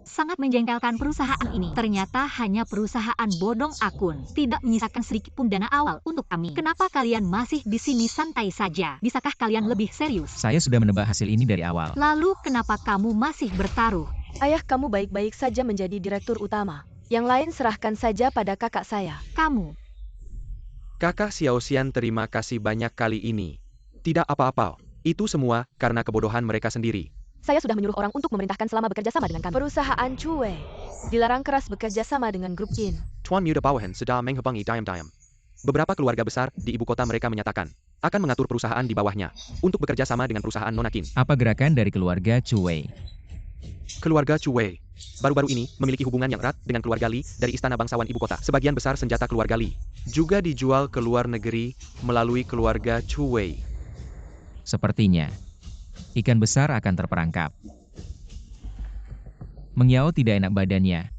S5: Sangat menjengkelkan perusahaan ini. Ternyata hanya perusahaan bodong akun. Tidak menyisakan sedikit pun dana awal untuk kami. Kenapa kalian masih di sini santai saja? Bisakah kalian lebih serius?
S1: Saya sudah menebak hasil ini dari awal.
S5: Lalu kenapa kamu masih bertaruh?
S4: Ayah kamu baik-baik saja menjadi direktur utama. Yang lain serahkan saja pada kakak saya.
S5: Kamu.
S2: Kakak Xiao Xian, terima kasih banyak kali ini. Tidak apa-apa. Itu semua karena kebodohan mereka sendiri.
S4: Saya sudah menyuruh orang untuk memerintahkan selama bekerja sama dengan kami. Perusahaan Chuwei dilarang keras bekerja sama dengan grup Qin.
S2: Tuan Muda Bawahan sedang menghabangi diam-diam. Beberapa keluarga besar di ibu kota mereka menyatakan akan mengatur perusahaan di bawahnya untuk bekerja sama dengan perusahaan Nona Qin.
S1: Apa gerakan dari keluarga Chuwei?
S2: Keluarga Chuwei baru-baru ini memiliki hubungan yang erat dengan keluarga Li dari istana bangsawan ibu kota. Sebagian besar senjata keluarga Li juga dijual ke luar negeri melalui keluarga Chuwei.
S1: Sepertinya ikan besar akan terperangkap. Mengyao tidak enak badannya.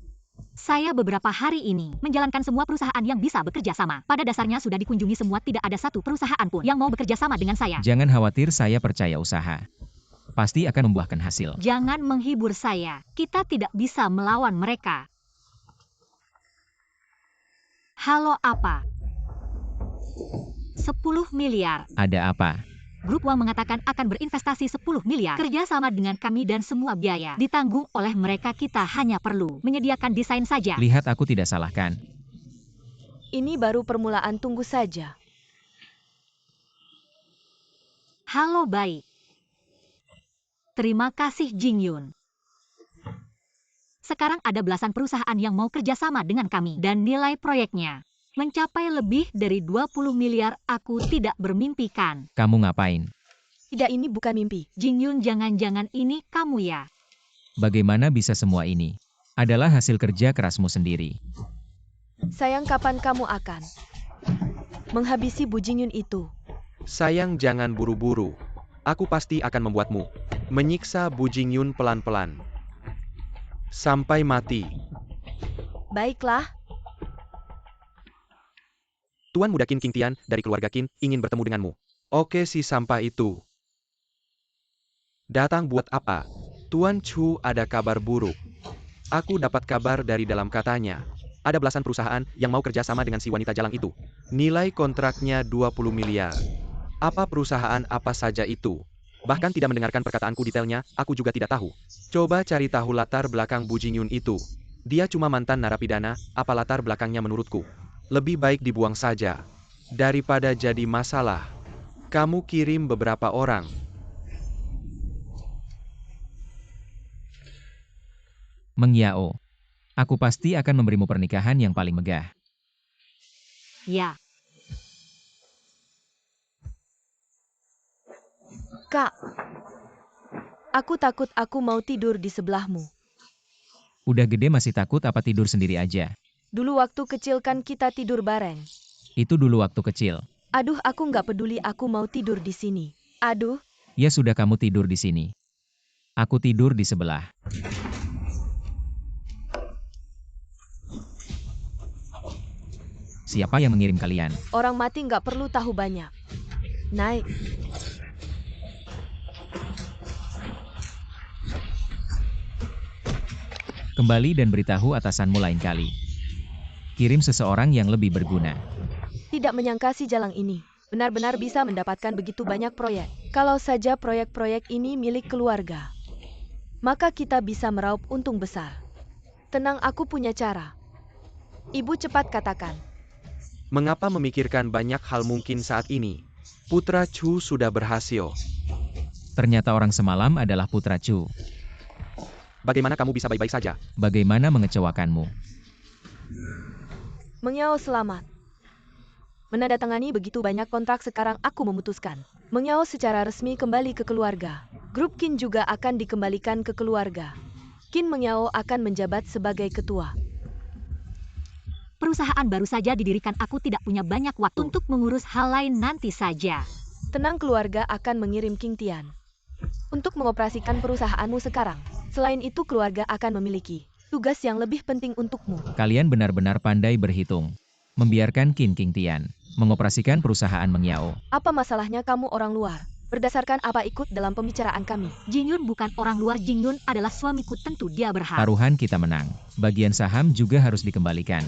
S5: Saya beberapa hari ini menjalankan semua perusahaan yang bisa bekerja sama. Pada dasarnya sudah dikunjungi semua, tidak ada satu perusahaan pun yang mau bekerja sama dengan saya.
S1: Jangan khawatir, saya percaya usaha pasti akan membuahkan hasil.
S5: Jangan menghibur saya. Kita tidak bisa melawan mereka. Halo, apa? 10 miliar.
S1: Ada apa?
S5: Grup Wang mengatakan akan berinvestasi 10 miliar. Kerjasama dengan kami dan semua biaya ditanggung oleh mereka. Kita hanya perlu menyediakan desain saja.
S1: Lihat, aku tidak salah kan?
S4: Ini baru permulaan, tunggu saja.
S5: Halo, baik. Terima kasih, Jingyun. Sekarang ada belasan perusahaan yang mau kerjasama dengan kami dan nilai proyeknya mencapai lebih dari 20 miliar. Aku tidak bermimpi kan?
S1: Kamu ngapain?
S4: Tidak, ini bukan mimpi.
S5: Jingyun, jangan-jangan ini kamu ya?
S1: Bagaimana bisa semua ini? Adalah hasil kerja kerasmu sendiri.
S4: Sayang, kapan kamu akan menghabisi Bu Jingyun itu?
S2: Sayang, jangan buru-buru. Aku pasti akan membuatmu menyiksa Bu Jingyun pelan-pelan sampai mati.
S4: Baiklah.
S2: Tuan Muda Qin King Tian dari keluarga Qin ingin bertemu denganmu. Oke, si sampah itu datang buat apa? Tuan Chu, ada kabar buruk. Aku dapat kabar dari dalam, katanya Ada belasan perusahaan yang mau kerja sama dengan si wanita jalang itu. Nilai kontraknya 20 miliar. Apa perusahaan apa saja itu? Bahkan tidak mendengarkan perkataanku detailnya, aku juga tidak tahu. Coba cari tahu latar belakang Bu Jingyun itu. Dia cuma mantan narapidana, apa latar belakangnya menurutku? Lebih baik dibuang saja. Daripada jadi masalah. Kamu kirim beberapa orang.
S1: Meng Yao. Aku pasti akan memberimu pernikahan yang paling megah.
S5: Ya,
S4: Kak, aku takut aku mau tidur di sebelahmu.
S1: Udah gede masih takut apa tidur sendiri aja?
S4: Dulu waktu kecil kan kita tidur bareng.
S1: Itu dulu waktu kecil.
S4: Aduh, aku nggak peduli, aku mau tidur di sini. Aduh,
S1: Ya sudah kamu tidur di sini. Aku tidur di sebelah. Siapa yang mengirim kalian?
S4: orang mati nggak perlu tahu banyak. Naik.
S1: Kembali dan beritahu atasanmu lain kali. Kirim seseorang yang lebih berguna.
S4: Tidak menyangka si Jalang ini benar-benar bisa mendapatkan begitu banyak proyek. Kalau saja proyek-proyek ini milik keluarga, maka kita bisa meraup untung besar. Tenang, aku punya cara. Ibu cepat katakan.
S2: Mengapa memikirkan banyak hal mungkin saat ini? Putra Chu sudah berhasil.
S1: Ternyata orang semalam adalah Putra Chu.
S2: Bagaimana kamu bisa baik-baik saja?
S1: Bagaimana mengecewakanmu?
S4: Meng Yao selamat. Menandatangani begitu banyak kontrak, sekarang aku memutuskan. Meng Yao secara resmi kembali ke keluarga. Grup Qin juga akan dikembalikan ke keluarga. Qin Meng Yao akan menjabat sebagai ketua.
S5: perusahaan baru saja didirikan, aku tidak punya banyak waktu untuk mengurus hal lain, nanti saja.
S4: Tenang, keluarga akan mengirim King Tian untuk mengoperasikan perusahaanmu sekarang. Selain itu, keluarga akan memiliki tugas yang lebih penting untukmu.
S1: Kalian benar-benar pandai berhitung. Membiarkan King Tian mengoperasikan perusahaan Meng Yao.
S4: Apa masalahnya kamu orang luar? Berdasarkan apa ikut dalam pembicaraan kami?
S5: Jingyun bukan orang luar, Jingyun adalah suamiku, tentu dia berhak.
S1: Taruhan kita menang. Bagian saham juga harus dikembalikan.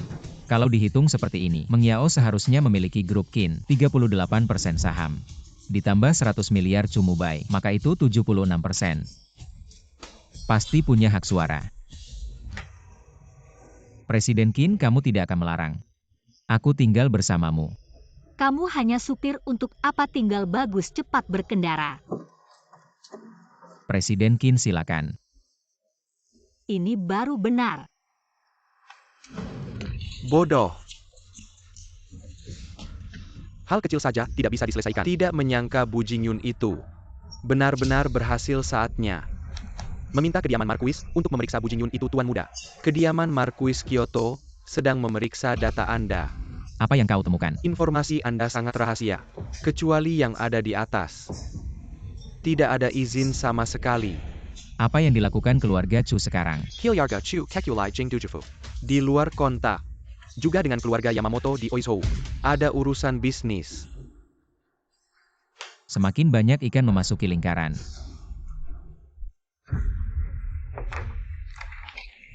S1: Kalau dihitung seperti ini, Meng Yao seharusnya memiliki grup Qin 38% saham. Ditambah 100 miliar Cumubai, maka itu 76%. Pasti punya hak suara. Presiden Qin, kamu tidak akan melarang. Aku tinggal bersamamu.
S5: Kamu hanya supir, untuk apa tinggal? Bagus, cepat berkendara.
S1: Presiden Qin, silakan.
S5: Ini baru benar.
S2: Bodoh. Hal kecil saja tidak bisa diselesaikan. Tidak menyangka Bu Jingyun itu benar-benar berhasil saatnya. Meminta kediaman Markuis untuk memeriksa Bu Jingyun itu, Tuan Muda. Kediaman Markuis Kyoto sedang memeriksa data Anda.
S1: Apa yang kau temukan?
S2: Informasi Anda sangat rahasia, kecuali yang ada di atas. Tidak ada izin sama sekali.
S1: Apa yang dilakukan keluarga Chu sekarang?
S2: Hyarga Chu Kekulai Jing Dujufu. Di luar kontak. Juga dengan keluarga Yamamoto di Oizhou. Ada urusan bisnis.
S1: Semakin banyak ikan memasuki lingkaran.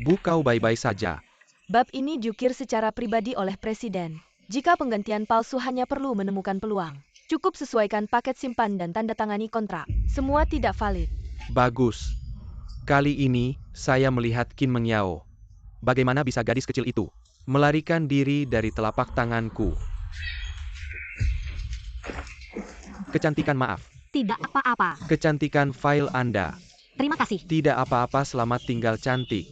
S2: Bu, kau baik-baik saja.
S4: Bab ini diukir secara pribadi oleh Presiden. Jika penggantian palsu hanya perlu menemukan peluang, cukup sesuaikan paket simpan dan tanda tangani kontrak. Semua tidak valid.
S2: Bagus. Kali ini, saya melihat Qin Meng Yao. Bagaimana bisa gadis kecil itu melarikan diri dari telapak tanganku? Kecantikan, maaf.
S5: Tidak apa-apa.
S2: Kecantikan file Anda.
S5: Terima kasih.
S2: Tidak apa-apa, selamat tinggal cantik.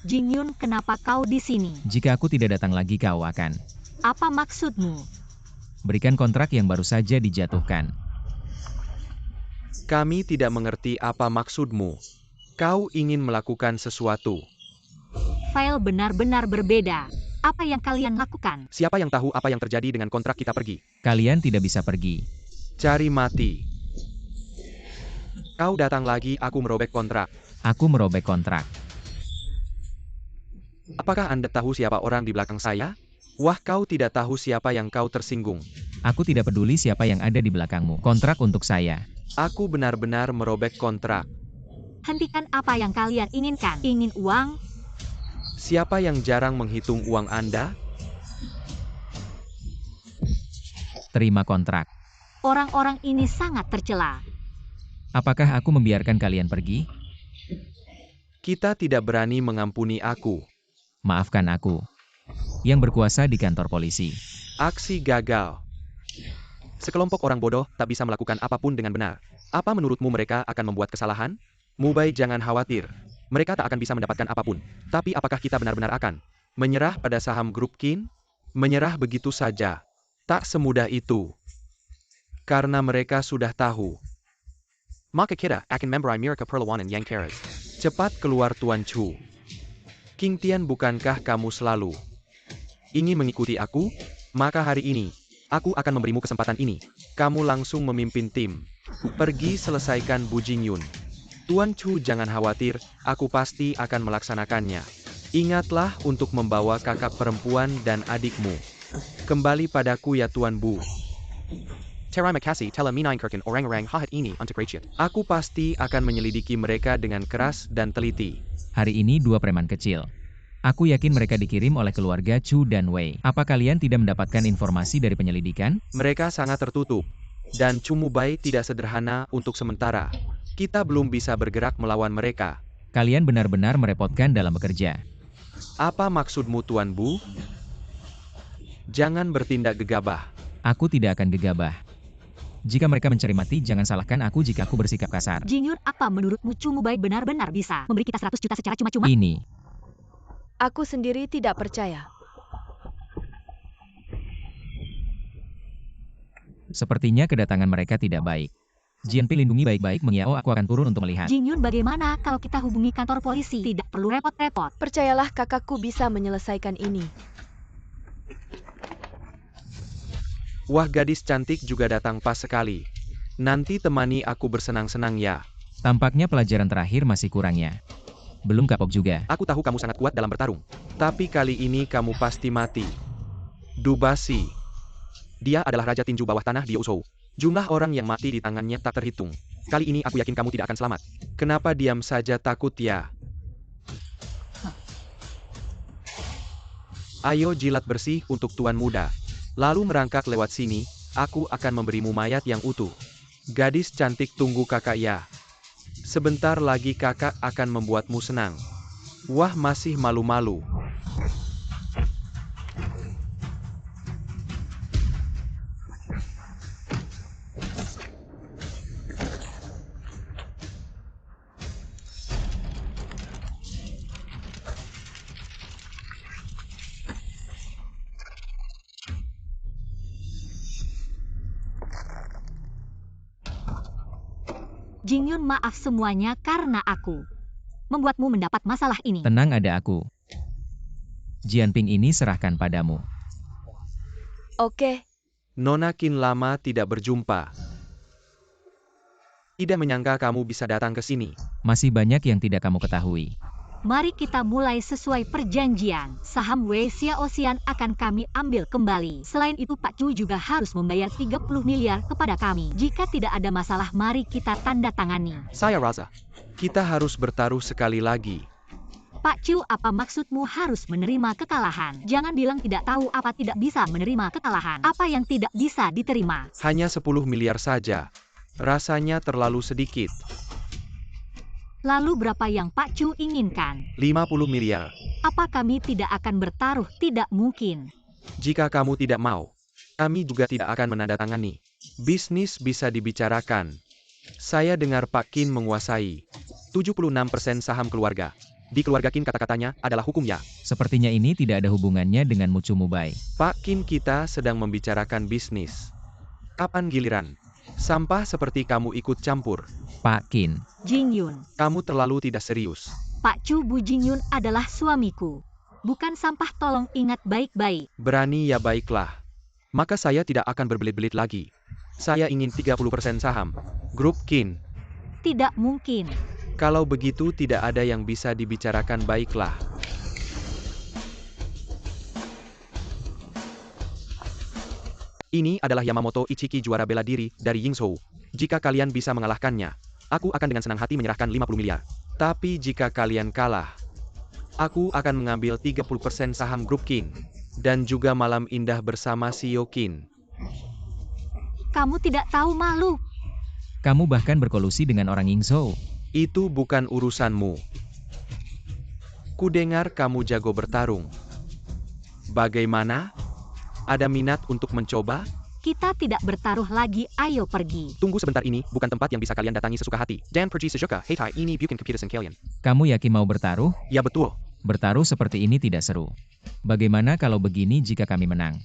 S5: Jingyun, kenapa kau di sini?
S1: Jika aku tidak datang lagi, kau akan.
S5: Apa maksudmu?
S1: Berikan kontrak yang baru saja dijatuhkan.
S2: Kami tidak mengerti apa maksudmu. Kau ingin melakukan sesuatu.
S5: File benar-benar berbeda. Apa yang kalian lakukan?
S2: Siapa yang tahu apa yang terjadi dengan kontrak kita pergi?
S1: Kalian tidak bisa pergi.
S2: Cari mati. Kau datang lagi, aku merobek kontrak.
S1: Aku merobek kontrak.
S2: Apakah Anda tahu siapa orang di belakang saya? Wah, kau tidak tahu siapa yang kau tersinggung.
S1: Aku tidak peduli siapa yang ada di belakangmu. Kontrak untuk saya.
S2: Aku benar-benar merobek kontrak.
S5: Hentikan apa yang kalian inginkan. Ingin uang?
S2: Siapa yang jarang menghitung uang Anda?
S1: Terima kontrak.
S5: Orang-orang ini sangat tercela.
S1: Apakah aku membiarkan kalian pergi?
S2: Kita tidak berani mengampuni aku.
S1: Maafkan aku. Yang berkuasa di kantor polisi.
S2: Aksi gagal. Sekelompok orang bodoh tak bisa melakukan apapun dengan benar. Apa menurutmu mereka akan membuat kesalahan? Mubai, jangan khawatir. Mereka tak akan bisa mendapatkan apapun. Tapi apakah kita benar-benar akan menyerah pada saham grup Kin? Menyerah begitu saja. Tak semudah itu. Karena mereka sudah tahu. Maka kita akan memberi mereka perlawanan yang keras. Cepat keluar Tuan Chu. King Tian, bukankah kamu selalu ingin mengikuti aku? Maka hari ini, aku akan memberimu kesempatan ini. Kamu langsung memimpin tim. Pergi selesaikan Bu Jingyun. Tuan Chu, jangan khawatir, aku pasti akan melaksanakannya. Ingatlah untuk membawa kakak perempuan dan adikmu kembali padaku ya Tuan Bu. Terima kasih telah meninggalkan orang-orang jahat ini untuk Rachel. Aku pasti akan menyelidiki mereka dengan keras dan teliti.
S1: Hari ini 2 preman kecil. Aku yakin mereka dikirim oleh keluarga Chu dan Wei. Apa kalian tidak mendapatkan informasi dari penyelidikan?
S2: Mereka sangat tertutup. Dan Chu Mubai tidak sederhana untuk sementara. Kita belum bisa bergerak melawan mereka.
S1: Kalian benar-benar merepotkan dalam bekerja.
S2: Apa maksudmu Tuan Bu? Jangan bertindak gegabah.
S1: Aku tidak akan gegabah. Jika mereka mencari mati, jangan salahkan aku jika aku bersikap kasar.
S5: Jingyun, apa menurutmu Chu Mubai benar-benar bisa memberi kita 100 juta secara cuma-cuma?
S1: Ini.
S4: Aku sendiri tidak percaya.
S1: Sepertinya kedatangan mereka tidak baik. Jianping, lindungi baik-baik Mengiao, aku akan turun untuk melihat.
S5: Jingyun, bagaimana kalau kita hubungi kantor polisi? Tidak perlu repot-repot.
S4: Percayalah, kakakku bisa menyelesaikan ini.
S2: Wah, gadis cantik juga datang pas sekali. Nanti temani aku bersenang-senang ya.
S1: Tampaknya pelajaran terakhir masih kurangnya. Belum kapok juga.
S2: Aku tahu kamu sangat kuat dalam bertarung. Tapi kali ini kamu pasti mati. Dubasi. Dia adalah Raja Tinju bawah tanah di Youzhou. Jumlah orang yang mati di tangannya tak terhitung. Kali ini aku yakin kamu tidak akan selamat. Kenapa diam saja, takut ya? Ayo jilat bersih untuk Tuan Muda. Lalu merangkak lewat sini, aku akan memberimu mayat yang utuh. Gadis cantik, tunggu kakak ya. Sebentar lagi kakak akan membuatmu senang. Wah, masih malu-malu.
S5: Jingyun, maaf semuanya karena aku membuatmu mendapat masalah ini.
S1: Tenang, ada aku. Jianping, ini serahkan padamu.
S4: Oke.
S2: Nona Qin, lama tidak berjumpa. Tidak menyangka kamu bisa datang ke sini.
S1: Masih banyak yang tidak kamu ketahui.
S5: Mari kita mulai sesuai perjanjian. Saham Wei Xiaoxian akan kami ambil kembali. Selain itu, Pak Chu juga harus membayar 30 miliar kepada kami. Jika tidak ada masalah, mari kita tanda tangani.
S2: Saya rasa, kita harus bertaruh sekali lagi.
S5: Pak Chu, apa maksudmu harus menerima kekalahan? Jangan bilang tidak tahu apa tidak bisa menerima kekalahan. Apa yang tidak bisa diterima?
S2: Hanya 10 miliar saja. Rasanya terlalu sedikit.
S5: Lalu berapa yang Pak Chu inginkan?
S2: 50 miliar.
S5: Apa kami tidak akan bertaruh? Tidak mungkin.
S2: Jika kamu tidak mau, kami juga tidak akan menandatangani. Bisnis bisa dibicarakan. Saya dengar Pak Qin menguasai 76% saham keluarga. Di keluarga Qin kata-katanya adalah hukum ya.
S1: Sepertinya ini tidak ada hubungannya dengan Chu Mubai.
S2: Pak Qin, kita sedang membicarakan bisnis. Kapan giliran? Sampah seperti kamu ikut campur.
S1: Pak Qin.
S5: Jingyun.
S2: Kamu terlalu tidak serius.
S5: Pak Chu, Bu Jingyun adalah suamiku. Bukan sampah, tolong ingat baik-baik.
S2: Berani ya, baiklah. Maka saya tidak akan berbelit-belit lagi. Saya ingin 30% saham grup Qin.
S5: Tidak mungkin.
S2: Kalau begitu tidak ada yang bisa dibicarakan, baiklah. Ini adalah Yamamoto Ichiki, juara bela diri dari Yingzhou. Jika kalian bisa mengalahkannya, aku akan dengan senang hati menyerahkan 50 miliar. Tapi jika kalian kalah, Aku akan mengambil 30% saham grup Qin. Dan juga malam indah bersama CEO Qin.
S5: Kamu tidak tahu malu.
S1: Kamu bahkan berkolusi dengan orang Yingzhou.
S2: Itu bukan urusanmu. Kudengar kamu jago bertarung. Bagaimana? Ada minat untuk mencoba?
S5: Kita tidak bertaruh lagi, ayo pergi.
S2: Tunggu sebentar, ini bukan tempat yang bisa kalian datangi sesuka hati. Dan pergi sesuka, hei ini bukan keputusan kalian.
S1: Kamu yakin mau bertaruh?
S2: Ya betul.
S1: Bertaruh seperti ini tidak seru. Bagaimana kalau begini jika kami menang?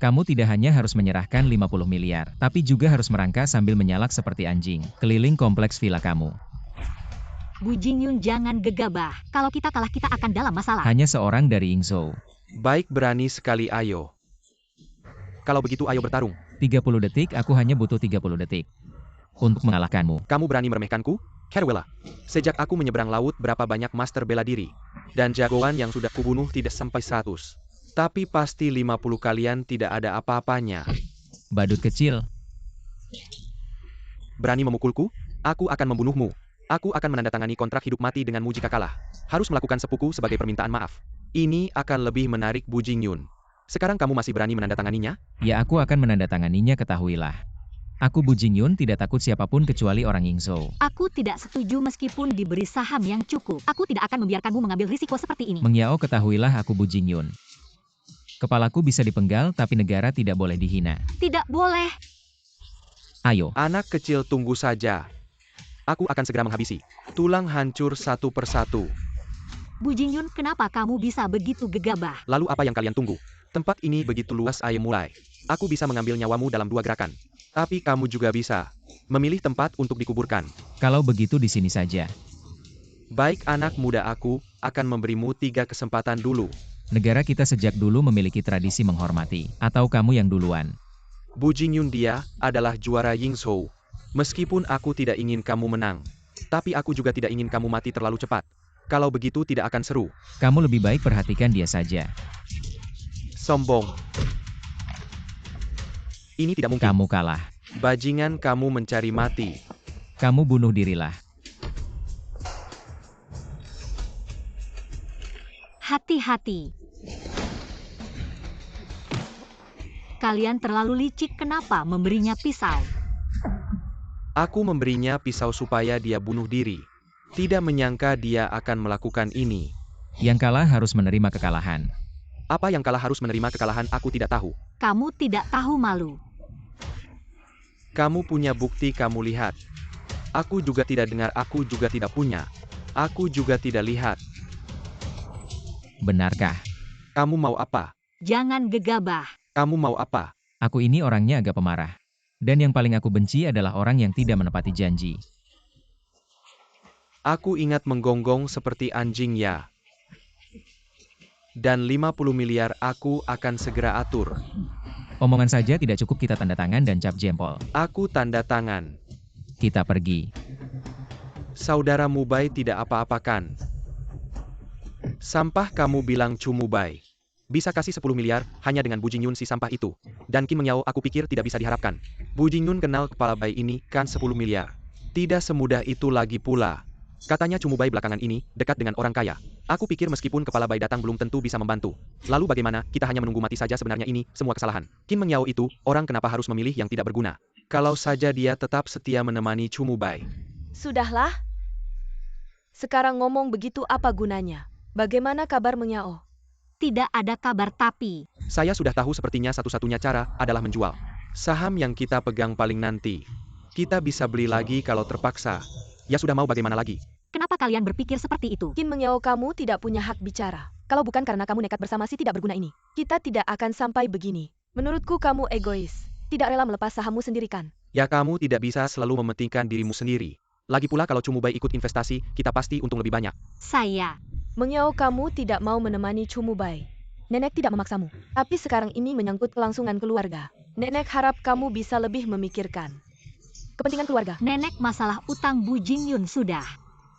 S1: Kamu tidak hanya harus menyerahkan 50 miliar, tapi juga harus merangkak sambil menyalak seperti anjing, keliling kompleks villa kamu.
S5: Bu Jingyun jangan gegabah. Kalau kita kalah kita akan dalam masalah.
S1: Hanya seorang dari Yingzhou.
S2: Baik, berani sekali, ayo. Kalau begitu ayo bertarung.
S1: 30 detik, aku hanya butuh 30 detik. Untuk mengalahkanmu.
S2: Kamu berani meremehkanku? Caruela, sejak aku menyeberang laut berapa banyak master bela diri. Dan jagoan yang sudah kubunuh tidak sampai 100. Tapi pasti 50 kalian tidak ada apa-apanya.
S1: Badut kecil.
S2: Berani memukulku? Aku akan membunuhmu. Aku akan menandatangani kontrak hidup mati denganmu jika kalah. Harus melakukan sepuku sebagai permintaan maaf. Ini akan lebih menarik, Bu Jingyun. Sekarang kamu masih berani menandatanganinya?
S1: Ya, aku akan menandatanganinya, ketahuilah. Aku Bu Jingyun tidak takut siapapun kecuali orang Yingzhou.
S5: Aku tidak setuju meskipun diberi saham yang cukup. Aku tidak akan membiarkanmu mengambil risiko seperti ini.
S1: Mengyao, ketahuilah aku Bu Jingyun. Kepalaku bisa dipenggal tapi negara tidak boleh dihina.
S5: Tidak boleh.
S1: Ayo.
S2: Anak kecil, tunggu saja. Aku akan segera menghabisi. Tulang hancur satu persatu.
S5: Bu Jingyun, kenapa kamu bisa begitu gegabah?
S2: Lalu apa yang kalian tunggu? Tempat ini begitu luas, ayo mulai. Aku bisa mengambil nyawamu dalam 2 gerakan. Tapi kamu juga bisa memilih tempat untuk dikuburkan.
S1: Kalau begitu di sini saja.
S2: Baik, anak muda, aku akan memberimu 3 kesempatan dulu.
S1: Negara kita sejak dulu memiliki tradisi menghormati. Atau kamu yang duluan?
S2: Bu Jingyun, dia adalah juara Yingzhou. Meskipun aku tidak ingin kamu menang. Tapi aku juga tidak ingin kamu mati terlalu cepat. Kalau begitu tidak akan seru.
S1: Kamu lebih baik perhatikan dia saja.
S2: Sombong. Ini tidak mungkin.
S1: Kamu kalah.
S2: Bajingan, kamu mencari mati.
S1: Kamu bunuh dirilah.
S5: Hati-hati. Kalian terlalu licik, kenapa memberinya pisau?
S2: Aku memberinya pisau supaya dia bunuh diri. Tidak menyangka dia akan melakukan ini.
S1: Yang kalah harus menerima kekalahan.
S2: Apa yang kalah harus menerima kekalahan, aku tidak tahu.
S5: Kamu tidak tahu malu.
S2: Kamu punya bukti, kamu lihat. Aku juga tidak dengar, aku juga tidak punya. Aku juga tidak lihat.
S1: Benarkah?
S2: Kamu mau apa?
S5: Jangan gegabah.
S2: Kamu mau apa?
S1: Aku ini orangnya agak pemarah. Dan yang paling aku benci adalah orang yang tidak menepati janji.
S2: Aku ingat menggonggong seperti anjing, ya. Dan 50 miliar aku akan segera atur.
S1: Omongan saja tidak cukup, kita tanda tangan dan cap jempol.
S2: Aku tanda tangan.
S1: Kita pergi.
S2: Saudara Mubai tidak apa-apakan. Sampah, kamu bilang Chu Mubai. Bisa kasih 10 miliar, hanya dengan Bu Jingyun si sampah itu. Dan Kim Mengyao, aku pikir tidak bisa diharapkan. Bu Jingyun kenal kepala bayi ini, kan 10 miliar. Tidak semudah itu lagi pula. Katanya Chu Mubai belakangan ini, dekat dengan orang kaya. Aku pikir meskipun kepala bayi datang belum tentu bisa membantu. Lalu bagaimana, kita hanya menunggu mati saja, sebenarnya ini, semua kesalahan. Kim Mengyao itu, orang kenapa harus memilih yang tidak berguna? Kalau saja dia tetap setia menemani Chu Mubai.
S4: Sudahlah. Sekarang ngomong begitu apa gunanya? Bagaimana kabar Mengyao?
S5: Tidak ada kabar tapi.
S2: Saya sudah tahu, sepertinya satu-satunya cara adalah menjual saham yang kita pegang paling nanti. Kita bisa beli lagi kalau terpaksa. Ya sudah, mau bagaimana lagi?
S5: Kenapa kalian berpikir seperti itu?
S4: Kim Mengyao, kamu tidak punya hak bicara. Kalau bukan karena kamu nekat bersama si tidak berguna ini, kita tidak akan sampai begini. Menurutku kamu egois. Tidak rela melepas sahammu sendiri, kan?
S2: Ya, kamu tidak bisa selalu mementingkan dirimu sendiri. Lagi pula kalau Chu Mubai ikut investasi, kita pasti untung lebih banyak.
S5: Saya.
S4: Mengyao, kamu tidak mau menemani Chu Mubai. Nenek tidak memaksamu. Tapi sekarang ini menyangkut kelangsungan keluarga. Nenek harap kamu bisa lebih memikirkan kepentingan keluarga.
S5: Nenek, masalah utang Bu Jingyun sudah.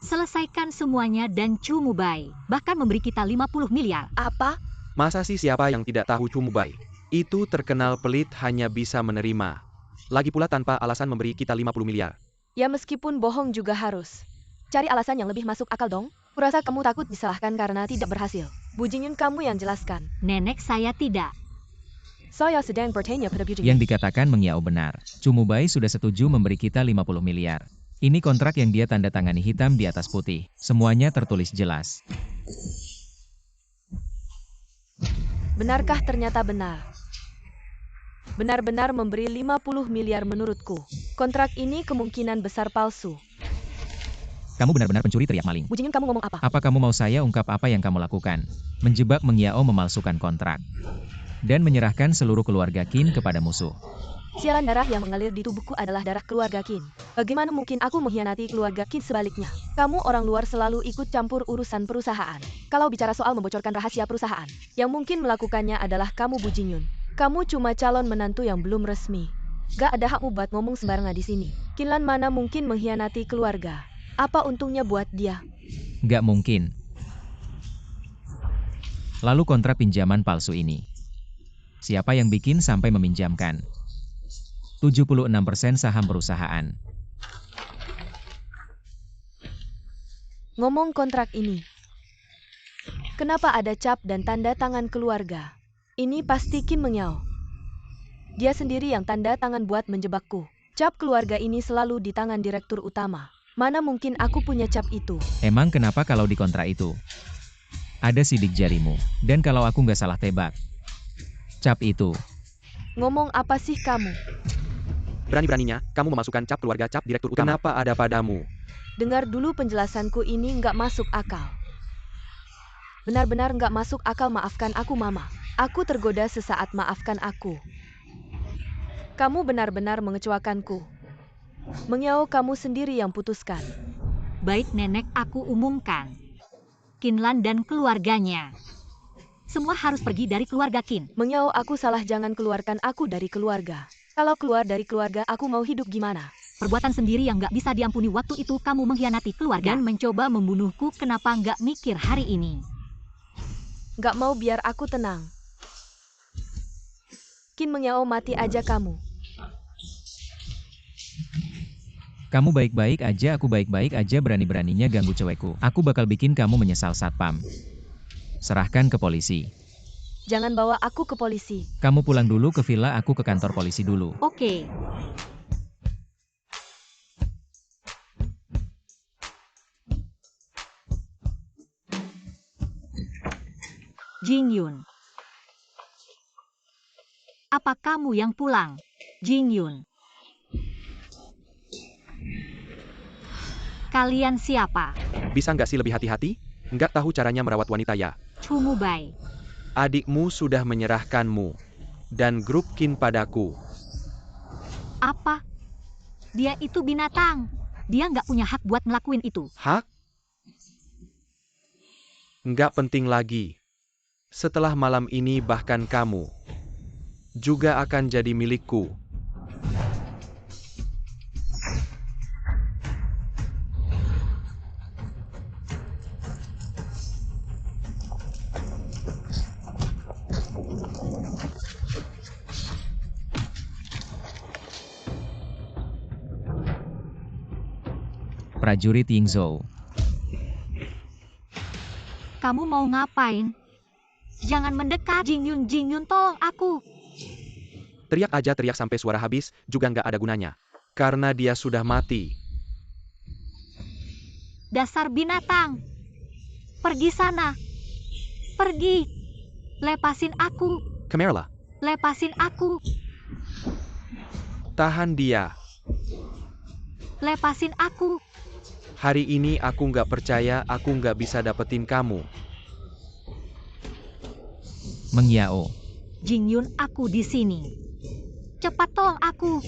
S5: Selesaikan semuanya dan Chu Mubai bahkan memberi kita 50 miliar.
S4: Apa?
S2: Masa sih, siapa yang tidak tahu Chu Mubai? Itu terkenal pelit, hanya bisa menerima. Lagi pula tanpa alasan memberi kita 50 miliar.
S4: Ya meskipun bohong juga harus cari alasan yang lebih masuk akal dong. Kurasa kamu takut disalahkan karena tidak berhasil. Bu Jingyun, kamu yang jelaskan.
S5: Nenek saya tidak.
S4: Saya sedang bertanya pada Bu Jingyun.
S1: Yang dikatakan Meng Yao benar. Cumubai sudah setuju memberi kita 50 miliar. Ini kontrak yang dia tanda tangani hitam di atas putih. Semuanya tertulis jelas.
S4: Benarkah ternyata benar? Benar-benar memberi 50 miliar menurutku. Kontrak ini kemungkinan besar palsu.
S1: Kamu benar-benar pencuri, teriak maling.
S4: Bu Jingyun, kamu ngomong apa?
S1: Apa kamu mau saya ungkap apa yang kamu lakukan? Menjebak Meng Yao memalsukan kontrak. Dan menyerahkan seluruh keluarga Qin kepada musuh.
S4: Siaran darah yang mengalir di tubuhku adalah darah keluarga Qin. Bagaimana mungkin aku mengkhianati keluarga Qin sebaliknya? Kamu orang luar selalu ikut campur urusan perusahaan. Kalau bicara soal membocorkan rahasia perusahaan, yang mungkin melakukannya adalah kamu, Bu Jingyun. Kamu cuma calon menantu yang belum resmi. Gak ada hakmu buat ngomong sembarangan di sini. Qinlan mana mungkin mengkhianati keluarga? Apa untungnya buat dia?
S1: Gak mungkin. Lalu kontrak pinjaman palsu ini. Siapa yang bikin sampai meminjamkan? 76% saham perusahaan.
S4: Ngomong kontrak ini. Kenapa ada cap dan tanda tangan keluarga? Ini pasti Qin Meng Yao. Dia sendiri yang tanda tangan buat menjebakku. Cap keluarga ini selalu di tangan direktur utama. Mana mungkin aku punya cap itu?
S1: Emang kenapa kalau di kontrak itu? Ada sidik jarimu. Dan kalau aku nggak salah tebak, cap itu.
S4: Ngomong apa sih kamu?
S2: Berani-beraninya, kamu memasukkan cap keluarga cap direktur utama. Kenapa ada padamu?
S4: Dengar dulu penjelasanku, ini nggak masuk akal. Benar-benar nggak masuk akal, maafkan aku Mama. Aku tergoda sesaat, maafkan aku. Kamu benar-benar mengecewakanku. Meng Yao, kamu sendiri yang putuskan.
S5: Baik nenek, aku umumkan. Qinlan dan keluarganya. Semua harus pergi dari keluarga Qin.
S4: Meng Yao, aku salah, jangan keluarkan aku dari keluarga. Kalau keluar dari keluarga, aku mau hidup gimana?
S5: Perbuatan sendiri yang gak bisa diampuni. Waktu itu kamu mengkhianati keluarga dan mencoba membunuhku. Kenapa gak mikir hari ini?
S4: Gak mau biar aku tenang. Qin Meng Yao, mati aja kamu.
S1: Kamu baik-baik aja, aku baik-baik aja, berani-beraninya ganggu cewekku. Aku bakal bikin kamu menyesal, Satpam. Serahkan ke polisi.
S4: Jangan bawa aku ke polisi.
S1: Kamu pulang dulu ke villa, aku ke kantor polisi dulu.
S5: Oke. Jingyun. Apa kamu yang pulang? Jingyun. Kalian siapa?
S2: Bisa nggak sih lebih hati-hati? Nggak tahu caranya merawat wanita ya?
S5: Cumubai.
S2: Adikmu sudah menyerahkanmu dan grup Qin padaku.
S5: Apa? Dia itu binatang. Dia nggak punya hak buat ngelakuin itu.
S2: Hak? Nggak penting lagi. Setelah malam ini bahkan kamu juga akan jadi milikku.
S1: Prajurit Yingzhou.
S5: Kamu mau ngapain? Jangan mendekat. Jingyun, Jingyun, tolong aku.
S2: Teriak aja teriak sampai suara habis, juga nggak ada gunanya. Karena dia sudah mati.
S5: Dasar binatang. Pergi sana. Pergi. Lepasin aku.
S2: Kamerla,
S5: Lepasin aku.
S2: tahan dia.
S5: Lepasin aku.
S2: Hari ini aku nggak percaya aku nggak bisa dapetin kamu.
S1: Meng Yao.
S5: Jingyun, aku di sini. Cepat tolong aku.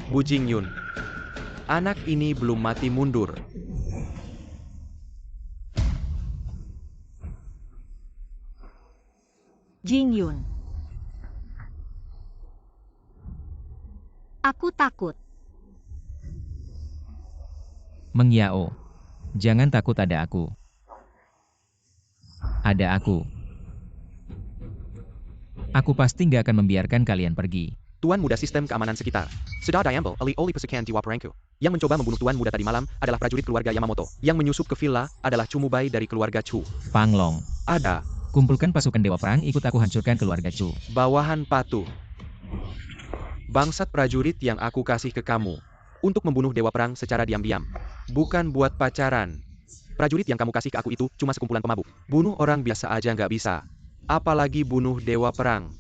S2: Bu Jingyun, anak ini belum mati, mundur.
S5: Jingyun. Aku takut.
S1: Meng Yao. Jangan takut, ada aku. Ada aku. Aku pasti nggak akan membiarkan kalian pergi.
S2: Tuan Muda Sistem Keamanan Sekitar. Sudah diambil alih-alih pasukan jiwa perangku. Yang mencoba membunuh tuan muda tadi malam adalah prajurit keluarga Yamamoto. Yang menyusup ke villa adalah Cumubai dari keluarga Chu.
S1: Panglong.
S2: Ada.
S1: Kumpulkan pasukan Dewa Perang, ikut aku hancurkan keluarga Chu.
S2: Bawahan patuh. Bangsat prajurit yang aku kasih ke kamu. Untuk membunuh Dewa Perang secara diam-diam. Bukan buat pacaran. Prajurit yang kamu kasih ke aku itu cuma sekumpulan pemabuk. Bunuh orang biasa aja nggak bisa. Apalagi bunuh Dewa Perang.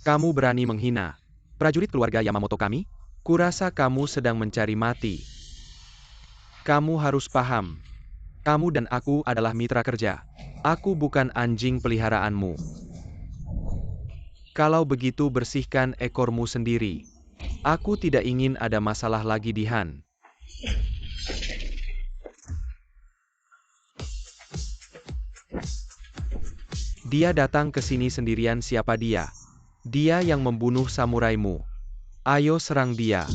S2: Kamu berani menghina prajurit keluarga Yamamoto kami? Kurasa kamu sedang mencari mati. Kamu harus paham. Kamu dan aku adalah mitra kerja. Aku bukan anjing peliharaanmu. Kalau begitu bersihkan ekormu sendiri. Aku tidak ingin ada masalah lagi di Han. Dia datang ke sini sendirian. Siapa dia? Dia yang membunuh samuraimu. Ayo serang dia.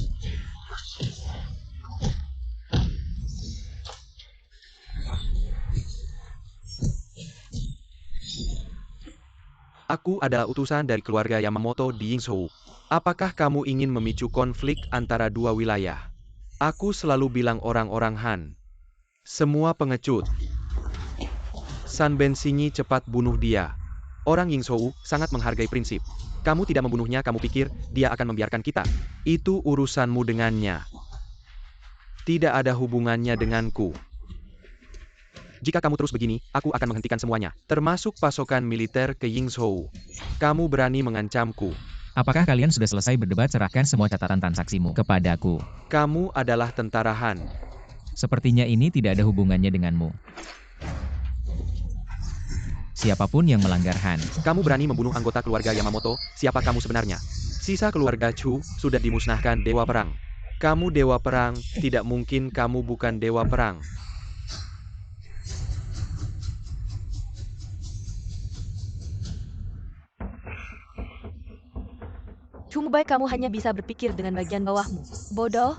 S2: Aku adalah utusan dari keluarga Yamamoto di Yingzhou. Apakah kamu ingin memicu konflik antara dua wilayah? Aku selalu bilang orang-orang Han. Semua pengecut. Sanben Shinyi cepat bunuh dia. Orang Yingzhou sangat menghargai prinsip. Kamu tidak membunuhnya, kamu pikir dia akan membiarkan kita? Itu urusanmu dengannya. Tidak ada hubungannya denganku. Jika kamu terus begini, aku akan menghentikan semuanya, termasuk pasokan militer ke Yingzhou. Kamu berani mengancamku.
S1: Apakah kalian sudah selesai berdebat? Serahkan semua catatan transaksimu kepadaku.
S2: Kamu adalah tentara Han.
S1: Sepertinya ini tidak ada hubungannya denganmu. Siapapun yang melanggar Han.
S2: Kamu berani membunuh anggota keluarga Yamamoto, siapa kamu sebenarnya? Sisa keluarga Chu sudah dimusnahkan Dewa Perang. Kamu Dewa Perang, tidak mungkin kamu bukan Dewa Perang.
S4: Cumubai, kamu hanya bisa berpikir dengan bagian bawahmu. Bodoh.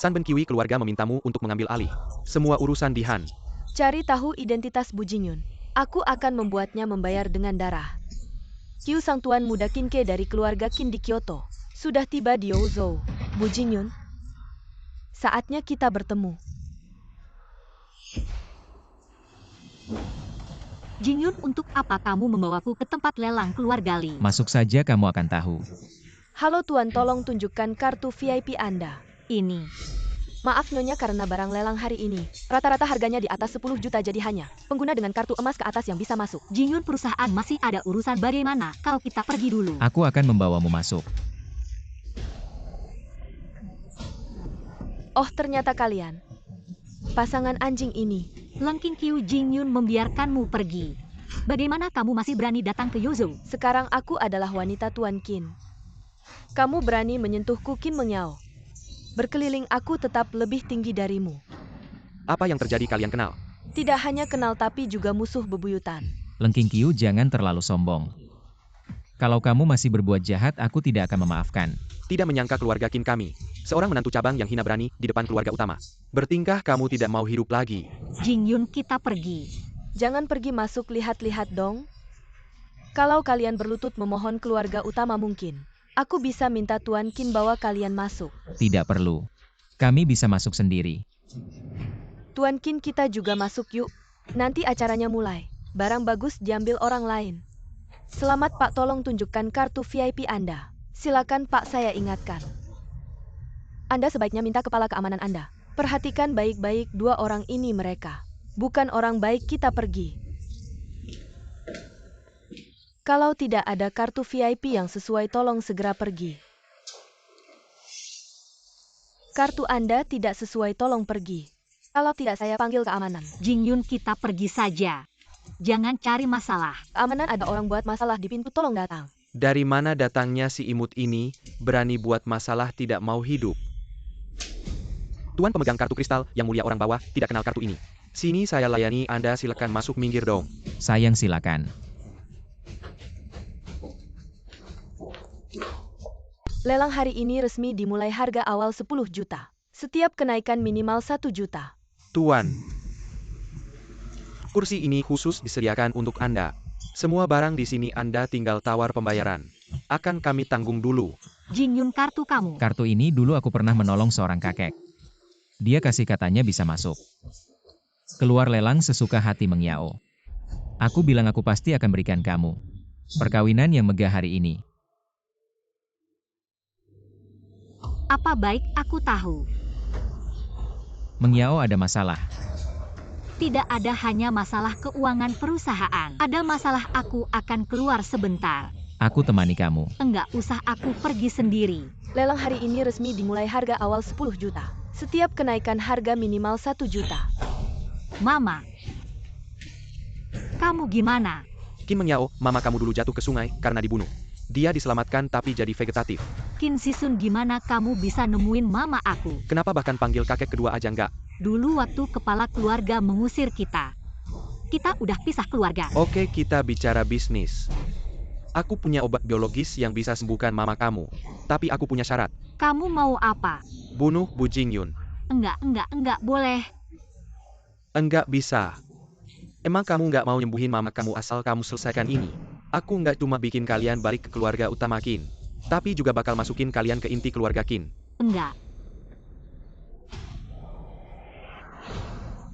S2: Sanben Kiwi keluarga memintamu untuk mengambil alih semua urusan di Han.
S4: Cari tahu identitas Bu Jingyun. Aku akan membuatnya membayar dengan darah. Qiu sang tuan muda Qinke dari keluarga Qin di Kyoto sudah tiba di Ouzhou. Bu Jingyun, saatnya kita bertemu.
S5: Jingyun, untuk apa kamu membawaku ke tempat lelang keluarga Li?
S1: Masuk saja, kamu akan tahu.
S4: Halo tuan, tolong tunjukkan kartu VIP Anda.
S5: Ini.
S4: Maaf Nyonya, karena barang lelang hari ini rata-rata harganya di atas 10 juta, jadi hanya pengguna dengan kartu emas ke atas yang bisa masuk.
S5: Jingyun, perusahaan masih ada urusan. Bagaimana kalau kita pergi dulu?
S1: Aku akan membawamu masuk.
S4: Oh, ternyata kalian pasangan anjing ini.
S5: Lengking Qiu, Jingyun membiarkanmu pergi. Bagaimana kamu masih berani datang ke Yuzhou?
S4: Sekarang aku adalah wanita Tuan Qin. Kamu berani menyentuhku, Qin Mengyao. Berkeliling aku tetap lebih tinggi darimu.
S2: Apa yang terjadi, kalian kenal?
S4: Tidak hanya kenal tapi juga musuh bebuyutan.
S1: Lengking Qiu, jangan terlalu sombong. Kalau kamu masih berbuat jahat, aku tidak akan memaafkan.
S2: Tidak menyangka keluarga Qin kami. Seorang menantu cabang yang hina berani di depan keluarga utama. Bertingkah kamu tidak mau hidup lagi.
S5: Jingyun, kita pergi.
S4: Jangan pergi, masuk, lihat-lihat dong. Kalau kalian berlutut memohon keluarga utama mungkin aku bisa minta Tuan Qin bawa kalian masuk.
S1: Tidak perlu. Kami bisa masuk sendiri.
S4: Tuan Qin, kita juga masuk yuk. Nanti acaranya mulai. Barang bagus diambil orang lain. Selamat Pak, tolong tunjukkan kartu VIP Anda. Silakan Pak, saya ingatkan. Anda sebaiknya minta kepala keamanan Anda. Perhatikan baik-baik dua orang ini, mereka bukan orang baik, kita pergi. Kalau tidak ada kartu VIP yang sesuai, tolong segera pergi. Kartu Anda tidak sesuai, tolong pergi. Kalau tidak, saya panggil keamanan.
S5: Jingyun, kita pergi saja. Jangan cari masalah.
S4: Keamanan, ada orang buat masalah di pintu, tolong datang.
S2: Dari mana datangnya si imut ini, berani buat masalah, tidak mau hidup. Tuan pemegang kartu kristal, yang mulia orang bawah, tidak kenal kartu ini. Sini saya layani Anda, silakan masuk, minggir dong.
S1: Sayang, silakan.
S4: Lelang hari ini resmi dimulai, harga awal 10 juta. Setiap kenaikan minimal 1 juta.
S2: Tuan, kursi ini khusus disediakan untuk Anda. Semua barang di sini Anda tinggal tawar pembayaran. Akan kami tanggung dulu.
S5: Jin Yun, kartu kamu.
S1: Kartu ini dulu aku pernah menolong seorang kakek. Dia kasih katanya bisa masuk. Keluar lelang sesuka hati Meng Yao. Aku bilang aku pasti akan berikan kamu perkawinan yang megah hari ini.
S5: Apa baik aku tahu?
S1: Meng Yao ada masalah.
S5: Tidak ada, hanya masalah keuangan perusahaan. Ada masalah, aku akan keluar sebentar.
S1: Aku temani kamu.
S5: Enggak usah, aku pergi sendiri.
S4: Lelang hari ini resmi dimulai, harga awal 10 juta. Setiap kenaikan harga minimal 1 juta.
S5: Mama, kamu gimana?
S2: Qin Meng Yao, mama kamu dulu jatuh ke sungai karena dibunuh. Dia diselamatkan tapi jadi vegetatif.
S5: Qin Sisun, gimana kamu bisa nemuin mama aku?
S2: Kenapa bahkan panggil kakek kedua aja enggak?
S5: Dulu waktu kepala keluarga mengusir kita. Kita udah pisah keluarga.
S2: Oke, kita bicara bisnis. Aku punya obat biologis yang bisa sembuhkan mama kamu. Tapi aku punya syarat.
S5: Kamu mau apa?
S2: Bunuh Bu Jingyun.
S5: Enggak boleh.
S2: Enggak bisa. Emang kamu nggak mau nyembuhin mama kamu asal kamu selesaikan ini? Aku nggak cuma bikin kalian balik ke keluarga utama Qin, tapi juga bakal masukin kalian ke inti keluarga Qin.
S5: Enggak.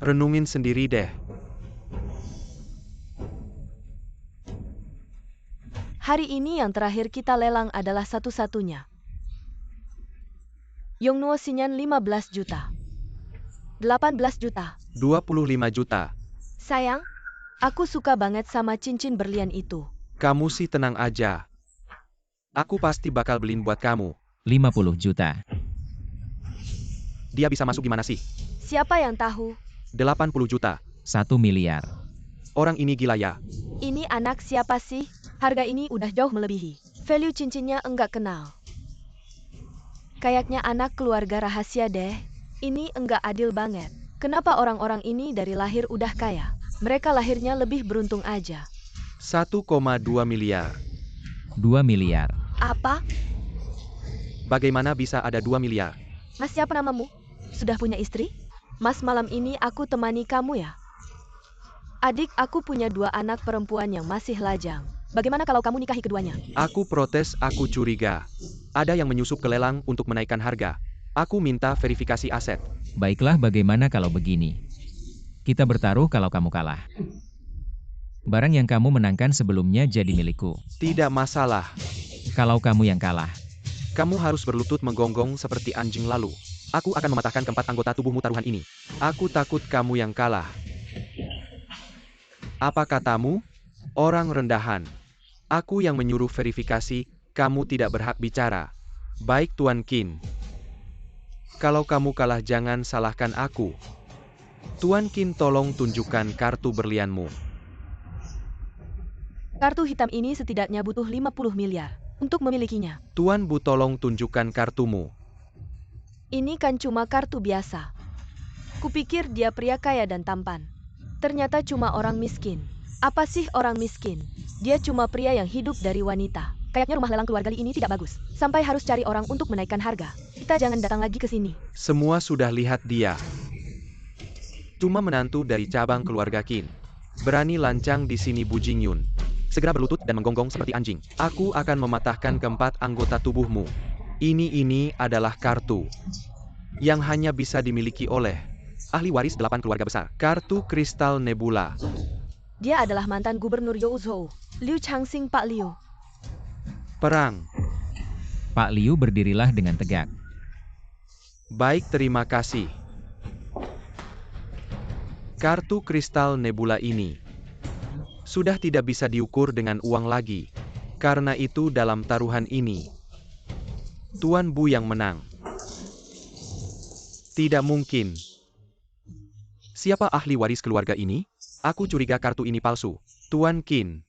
S2: Renungin sendiri deh.
S4: Hari ini yang terakhir kita lelang adalah satu-satunya. Yongnuo Sinyan 15 juta. 18 juta.
S2: 25 juta.
S4: Sayang, aku suka banget sama cincin berlian itu.
S2: Kamu sih tenang aja. Aku pasti bakal beliin buat kamu.
S1: 50 juta.
S2: Dia bisa masuk gimana sih?
S4: Siapa yang tahu?
S2: 80 juta.
S1: 1 miliar.
S2: Orang ini gila ya.
S4: Ini anak siapa sih? Harga ini udah jauh melebihi. Value cincinnya enggak kenal. Kayaknya anak keluarga rahasia deh. Ini enggak adil banget. Kenapa orang-orang ini dari lahir udah kaya? Mereka lahirnya lebih beruntung aja.
S2: 1,2 miliar.
S1: 2 miliar.
S4: Apa?
S2: Bagaimana bisa ada 2 miliar?
S4: Mas, siapa namamu? Sudah punya istri? Mas, malam ini aku temani kamu ya. Adik, aku punya 2 anak perempuan yang masih lajang. Bagaimana kalau kamu nikahi keduanya?
S2: Aku protes, aku curiga. Ada yang menyusup ke lelang untuk menaikkan harga. Aku minta verifikasi aset.
S1: Baiklah, bagaimana kalau begini? Kita bertaruh kalau kamu kalah. Barang yang kamu menangkan sebelumnya jadi milikku.
S2: Tidak masalah.
S1: Kalau kamu yang kalah,
S2: Kamu harus berlutut menggonggong seperti anjing lalu. Aku akan mematahkan keempat anggota tubuhmu taruhan ini. Aku takut kamu yang kalah. Apa katamu? Orang rendahan. Aku yang menyuruh verifikasi, kamu tidak berhak bicara. Baik Tuan Qin. Kalau kamu kalah jangan salahkan aku. Tuan Qin, tolong tunjukkan kartu berlianmu.
S4: Kartu hitam ini setidaknya butuh 50 miliar untuk memilikinya.
S2: Tuan Bu, tolong tunjukkan kartumu.
S4: Ini kan cuma kartu biasa. Kupikir dia pria kaya dan tampan. Ternyata cuma orang miskin. Apa sih orang miskin? Dia cuma pria yang hidup dari wanita. Kayaknya rumah lelang keluarga Li ini tidak bagus. Sampai harus cari orang untuk menaikkan harga. Kita jangan datang lagi ke sini.
S2: Semua sudah lihat dia. Cuma menantu dari cabang keluarga Qin. Berani lancang di sini Bu Jingyun. Segera berlutut dan menggonggong seperti anjing. Aku akan mematahkan keempat anggota tubuhmu. Ini adalah kartu yang hanya bisa dimiliki oleh ahli waris 8 keluarga besar. Kartu Kristal Nebula.
S4: Dia adalah mantan gubernur Youzhou, Liu Changsing Pak Liu.
S2: Perang.
S1: Pak Liu berdirilah dengan tegak.
S2: Baik, terima kasih. Kartu Kristal Nebula ini sudah tidak bisa diukur dengan uang lagi. Karena itu dalam taruhan ini, Tuan Bu yang menang. Tidak mungkin. Siapa ahli waris keluarga ini? Aku curiga kartu ini palsu. Tuan Qin.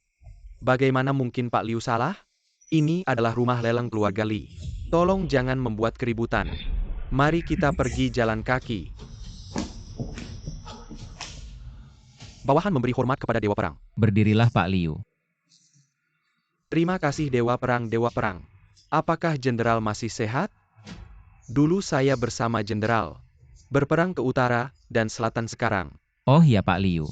S2: Bagaimana mungkin Pak Liu salah? Ini adalah rumah lelang keluarga Li. Tolong jangan membuat keributan. Mari kita pergi jalan kaki. Bawahan memberi hormat kepada Dewa Perang.
S1: Berdirilah Pak Liu.
S2: Terima kasih Dewa Perang, Dewa Perang. Apakah Jenderal masih sehat? Dulu saya bersama Jenderal. Berperang ke utara dan selatan sekarang.
S1: Oh ya Pak Liu.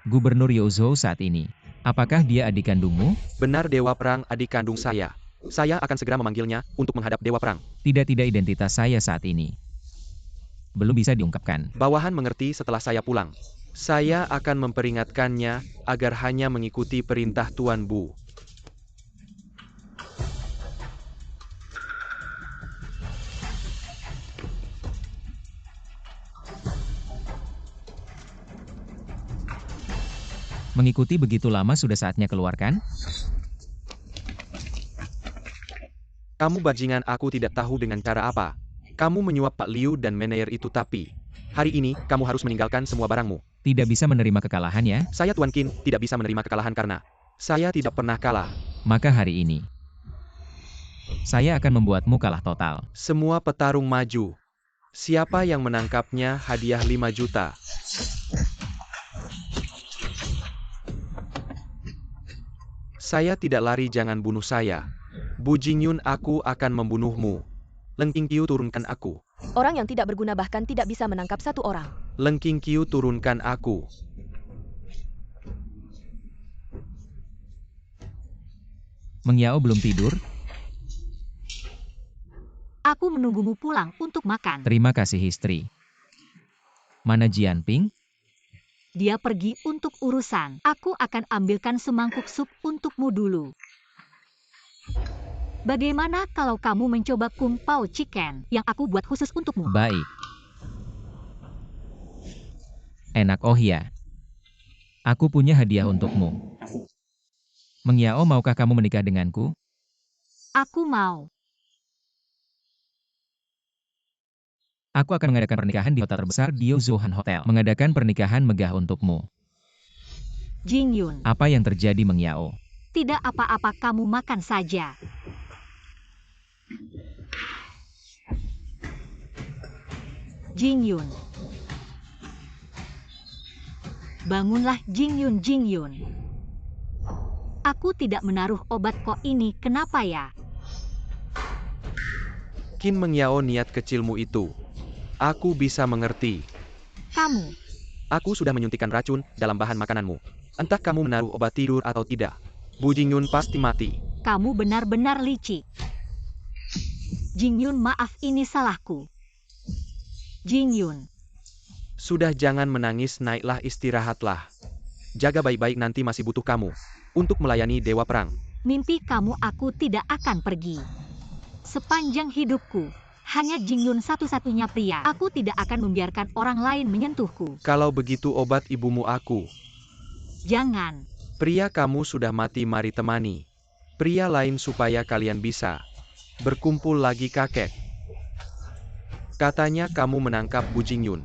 S1: Gubernur Youzhou saat ini. Apakah dia adik kandungmu?
S2: Benar Dewa Perang adik kandung saya. Saya akan segera memanggilnya untuk menghadap Dewa Perang.
S1: Tidak identitas saya saat ini belum bisa diungkapkan.
S2: Bawahan mengerti setelah saya pulang. Saya akan memperingatkannya agar hanya mengikuti perintah Tuan Bu.
S1: Mengikuti begitu lama sudah saatnya keluarkan?
S2: Kamu bajingan, aku tidak tahu dengan cara apa. Kamu menyuap Pak Liu dan manajer itu, tapi hari ini kamu harus meninggalkan semua barangmu.
S1: Tidak bisa menerima kekalahan ya?
S2: Saya Tuan Qin tidak bisa menerima kekalahan karena saya tidak pernah kalah.
S1: Maka hari ini saya akan membuatmu kalah total.
S2: Semua petarung maju. Siapa yang menangkapnya hadiah 5 juta. Saya tidak lari, jangan bunuh saya. Bu Jingyun, aku akan membunuhmu. Leng Qingqiu, turunkan aku.
S4: Orang yang tidak berguna bahkan tidak bisa menangkap satu orang.
S2: Leng Qingqiu, turunkan aku.
S1: Meng Yao belum tidur?
S5: Aku menunggumu pulang untuk makan.
S1: Terima kasih istri. Mana Jianping?
S5: Dia pergi untuk urusan. Aku akan ambilkan semangkuk sup untukmu dulu. Bagaimana kalau kamu mencoba Kung Pao Chicken yang aku buat khusus untukmu?
S1: Baik. Enak, oh ya. Aku punya hadiah untukmu. Meng Yao, maukah kamu menikah denganku?
S5: Aku mau.
S1: Aku akan mengadakan pernikahan di hotel terbesar di Yozohan Hotel. Mengadakan pernikahan megah untukmu.
S5: Jingyun.
S1: Apa yang terjadi, Meng Yao?
S5: Tidak apa-apa, kamu makan saja. Jingyun. Bangunlah Jingyun, Jingyun. Aku tidak menaruh obat kok ini, kenapa ya?
S2: Qin, Meng Yao, niat kecilmu itu. Aku bisa mengerti.
S5: Kamu.
S2: Aku sudah menyuntikkan racun dalam bahan makananmu. Entah kamu menaruh obat tidur atau tidak. Bu Jingyun pasti mati.
S5: Kamu benar-benar licik. Jingyun, maaf, ini salahku. Jingyun.
S2: Sudah, jangan menangis, naiklah, istirahatlah. Jaga baik-baik, nanti masih butuh kamu untuk melayani Dewa Perang.
S5: Mimpi kamu, aku tidak akan pergi. Sepanjang hidupku, hanya Jingyun satu-satunya pria. Aku tidak akan membiarkan orang lain menyentuhku.
S2: Kalau begitu obat ibumu aku.
S5: Jangan.
S2: Pria kamu sudah mati, mari temani pria lain supaya kalian bisa berkumpul lagi, kakek. Katanya kamu menangkap Bu Jingyun.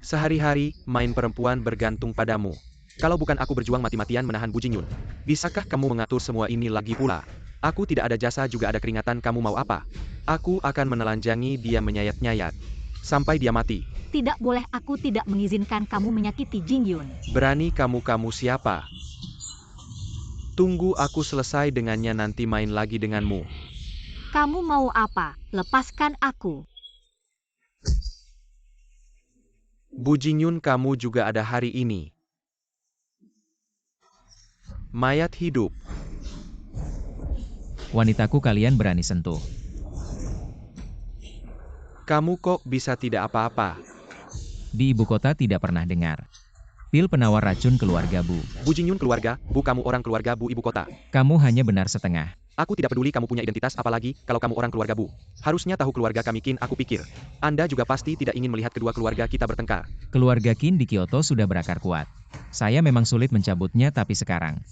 S2: Sehari-hari main perempuan bergantung padamu. Kalau bukan aku berjuang mati-matian menahan Bu Jingyun, bisakah kamu mengatur semua ini lagi pula? Aku tidak ada jasa juga ada keringatan, kamu mau apa? Aku akan menelanjangi dia menyayat-nyayat sampai dia mati.
S5: Tidak boleh, aku tidak mengizinkan kamu menyakiti Jingyun.
S2: Berani kamu siapa? Tunggu aku selesai dengannya, nanti main lagi denganmu.
S5: Kamu mau apa? Lepaskan aku.
S2: Bu Jingyun, kamu juga ada hari ini. Mayat hidup.
S1: Wanitaku kalian berani sentuh.
S2: Kamu kok bisa tidak apa-apa?
S1: Di ibu kota tidak pernah dengar. Pil penawar racun keluarga Bu.
S2: Bu Jingyun keluarga, Bu, kamu orang keluarga Bu ibu kota.
S1: Kamu hanya benar setengah.
S2: Aku tidak peduli kamu punya identitas apalagi kalau kamu orang keluarga Bu. Harusnya tahu keluarga kami Qin, aku pikir. Anda juga pasti tidak ingin melihat kedua keluarga kita bertengkar.
S1: Keluarga Qin di Kyoto sudah berakar kuat. Saya memang sulit mencabutnya, tapi sekarang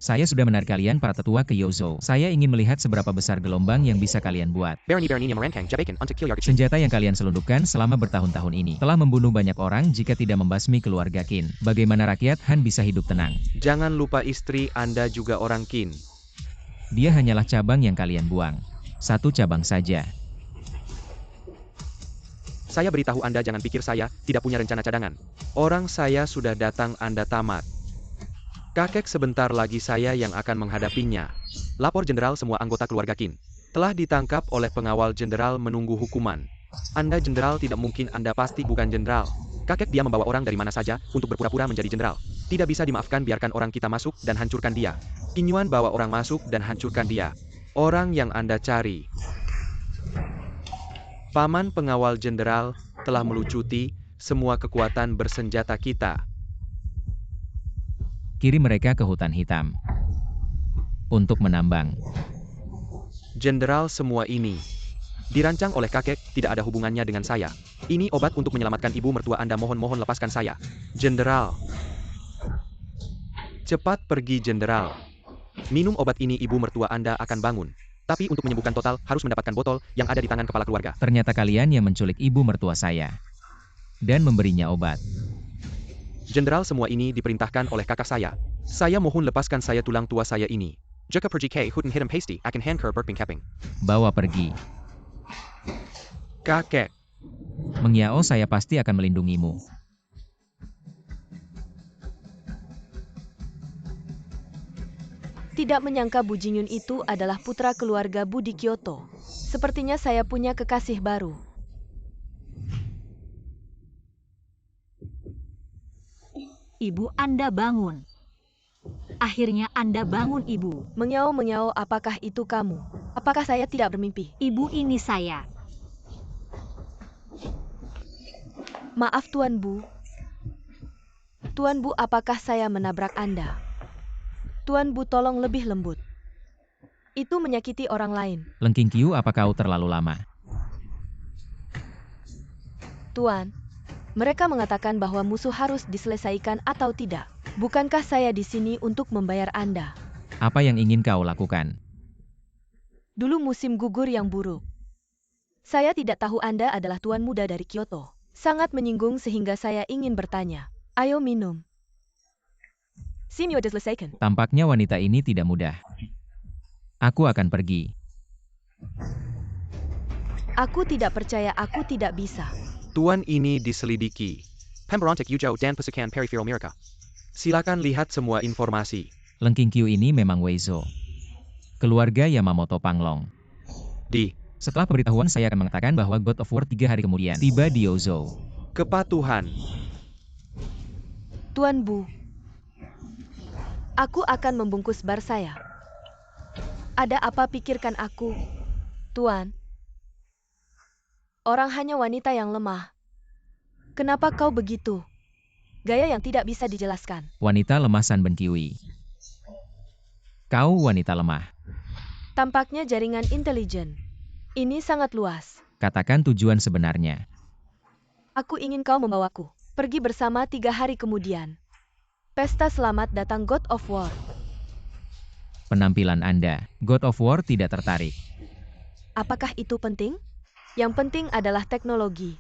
S1: saya sudah menarik kalian para tetua ke Yozo. Saya ingin melihat seberapa besar gelombang yang bisa kalian buat. Senjata yang kalian selundupkan selama bertahun-tahun ini telah membunuh banyak orang jika tidak membasmi keluarga Qin. Bagaimana rakyat Han bisa hidup tenang?
S2: Jangan lupa istri Anda juga orang Qin.
S1: Dia hanyalah cabang yang kalian buang. Satu cabang saja.
S2: Saya beritahu Anda, jangan pikir saya tidak punya rencana cadangan. Orang saya sudah datang, Anda tamat. Kakek, sebentar lagi saya yang akan menghadapinya. Lapor jenderal, semua anggota keluarga Qin telah ditangkap oleh pengawal jenderal menunggu hukuman. Anda jenderal tidak mungkin, Anda pasti bukan jenderal. Kakek dia membawa orang dari mana saja untuk berpura-pura menjadi jenderal. Tidak bisa dimaafkan, biarkan orang kita masuk dan hancurkan dia. Qin Yuan bawa orang masuk dan hancurkan dia. Orang yang Anda cari. Paman pengawal jenderal telah melucuti semua kekuatan bersenjata kita.
S1: Kirim mereka ke hutan hitam untuk menambang.
S2: Jenderal, semua ini dirancang oleh kakek, tidak ada hubungannya dengan saya. Ini obat untuk menyelamatkan ibu mertua Anda, mohon lepaskan saya. Jenderal. Cepat pergi, Jenderal. Minum obat ini, ibu mertua Anda akan bangun. Tapi untuk menyembuhkan total, harus mendapatkan botol yang ada di tangan kepala keluarga.
S1: Ternyata kalian yang menculik ibu mertua saya dan memberinya obat.
S2: Jenderal, semua ini diperintahkan oleh kakak saya. Saya mohon lepaskan saya, tulang tua saya ini. Jika pergi ke hutan hitam pasti akan hancur berping-keping.
S1: Bawa pergi.
S2: Kakek.
S1: Mengyao, saya pasti akan melindungimu.
S4: Tidak menyangka Bu Jingyun itu adalah putra keluarga Bu di Kyoto. Sepertinya saya punya kekasih baru.
S5: Ibu Anda bangun. Akhirnya Anda bangun, Ibu.
S4: Mengyao, apakah itu kamu? Apakah saya tidak bermimpi?
S5: Ibu, ini saya.
S4: Maaf Tuan Bu. Tuan Bu, apakah saya menabrak Anda? Tuan Bu, tolong lebih lembut. Itu menyakiti orang lain.
S1: Lengking Qiu, apa kau terlalu lama?
S4: Tuan, mereka mengatakan bahwa musuh harus diselesaikan atau tidak. Bukankah saya di sini untuk membayar Anda?
S1: Apa yang ingin kau lakukan?
S4: Dulu musim gugur yang buruk. Saya tidak tahu Anda adalah tuan muda dari Kyoto. Sangat menyinggung sehingga saya ingin bertanya. Ayo minum. Sinyo diselesaikan.
S1: Tampaknya wanita ini tidak mudah. Aku akan pergi.
S4: Aku tidak percaya, aku tidak bisa.
S2: Tuan ini diselidiki. Pemberontak Yuzhou dan Pasukan Peripheral Mirka. Silakan lihat semua informasi.
S1: Lengking Qiu ini memang Weizo. Keluarga Yamamoto Panglong. Setelah pemberitahuan, saya akan mengatakan bahwa God of War 3 hari kemudian tiba di Ouzou.
S2: Kepatuhan.
S4: Tuan Bu, aku akan membungkus bar saya. Ada apa, pikirkan aku? Tuan, orang hanya wanita yang lemah. Kenapa kau begitu? Gaya yang tidak bisa dijelaskan.
S1: Wanita lemah San Ben Kiwi. Kau wanita lemah.
S4: Tampaknya jaringan intelijen. Ini sangat luas.
S1: Katakan tujuan sebenarnya.
S4: Aku ingin kau membawaku pergi bersama 3 hari kemudian. Pesta selamat datang God of War.
S1: Penampilan Anda, God of War tidak tertarik.
S4: Apakah itu penting? Yang penting adalah teknologi.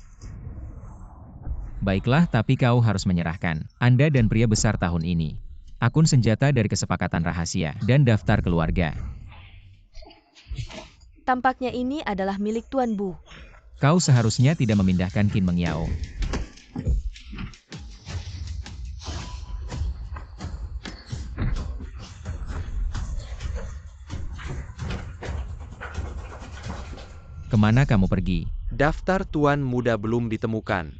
S1: Baiklah, tapi kau harus menyerahkan Anda dan pria besar tahun ini akun senjata dari kesepakatan rahasia dan daftar keluarga.
S4: Tampaknya ini adalah milik Tuan Bu.
S1: Kau seharusnya tidak memindahkan Qin Mengyao. Kemana kamu pergi?
S2: Daftar tuan muda belum ditemukan.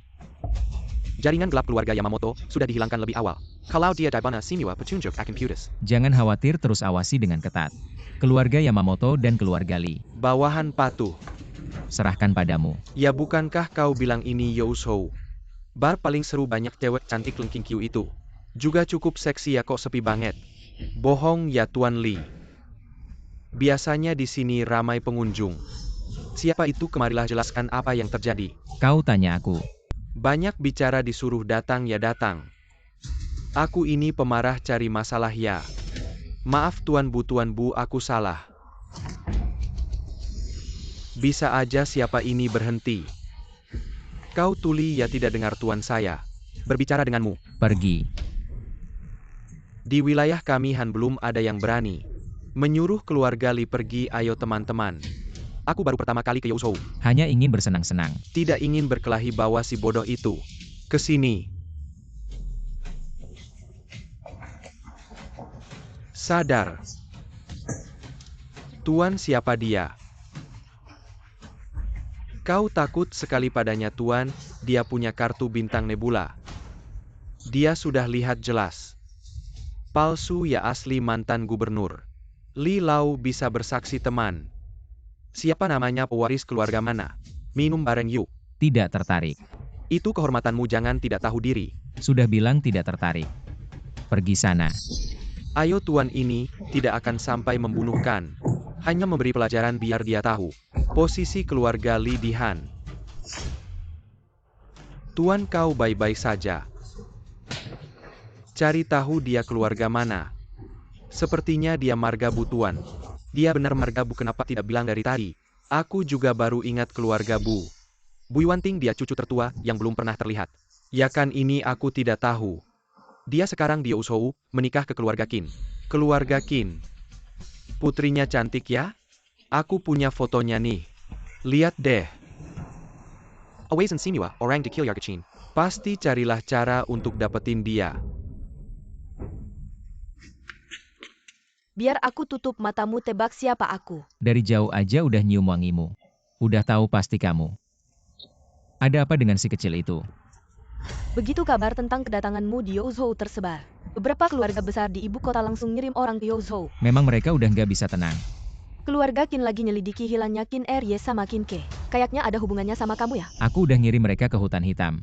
S2: Jaringan gelap keluarga Yamamoto sudah dihilangkan lebih awal. Kalau dia dibana simua petunjuk akan putus.
S1: Jangan khawatir, terus awasi dengan ketat. Keluarga Yamamoto dan keluarga Lee.
S2: Bawahan patuh.
S1: Serahkan padamu.
S2: Ya, bukankah kau bilang ini Youzhou? Bar paling seru, banyak cewek cantik. Lengking Qiu itu juga cukup seksi ya, kok sepi banget. Bohong ya Tuan Lee. Biasanya di sini ramai pengunjung. Siapa itu? Kemarilah jelaskan apa yang terjadi.
S1: Kau tanya aku.
S2: Banyak bicara, disuruh datang ya datang. Aku ini pemarah cari masalah ya. Maaf Tuan Bu, aku salah. Bisa aja siapa ini berhenti. Kau tuli ya, tidak dengar tuan saya berbicara denganmu.
S1: Pergi.
S2: Di wilayah kami Han belum ada yang berani menyuruh keluarga Li pergi. Ayo teman-teman. Aku baru pertama kali ke Youzhou.
S1: Hanya ingin bersenang-senang.
S2: Tidak ingin berkelahi, bawa si bodoh itu ke sini. Sadar. Tuan, siapa dia? Kau takut sekali padanya Tuan, dia punya kartu bintang nebula. Dia sudah lihat jelas. Palsu ya asli mantan gubernur. Li Lau bisa bersaksi teman. Siapa namanya pewaris keluarga mana? Minum bareng yuk.
S1: Tidak tertarik.
S2: Itu kehormatanmu jangan tidak tahu diri.
S1: Sudah bilang tidak tertarik. Pergi sana.
S2: Ayo Tuan ini, tidak akan sampai membunuhkan. Hanya memberi pelajaran biar dia tahu. Posisi keluarga Li di Han. Tuan kau baik-baik saja. Cari tahu dia keluarga mana. Sepertinya dia margabu Tuan. Dia benar margabu kenapa tidak bilang dari tadi. Aku juga baru ingat keluarga Bu. Bu Yuanting dia cucu tertua yang belum pernah terlihat. Ya kan ini aku tidak tahu. Dia sekarang di Uzhou, menikah ke keluarga Qin. Keluarga Qin. Putrinya cantik ya? Aku punya fotonya nih. Lihat deh. Awais and Simiwa, orang di Keluarga Qin. Pasti carilah cara untuk dapetin dia.
S4: Biar aku tutup matamu tebak siapa aku.
S1: Dari jauh aja udah nyium wangimu. Udah tahu pasti kamu. Ada apa dengan si kecil itu?
S4: Begitu kabar tentang kedatanganmu di Yozhou tersebar. Beberapa keluarga besar di ibu kota langsung ngirim orang ke Yozhou.
S1: Memang mereka udah nggak bisa tenang.
S4: Keluarga Qin lagi nyelidiki hilangnya Qin Rye sama Qin Ke. Kayaknya ada hubungannya sama kamu ya?
S1: Aku udah ngirim mereka ke hutan hitam.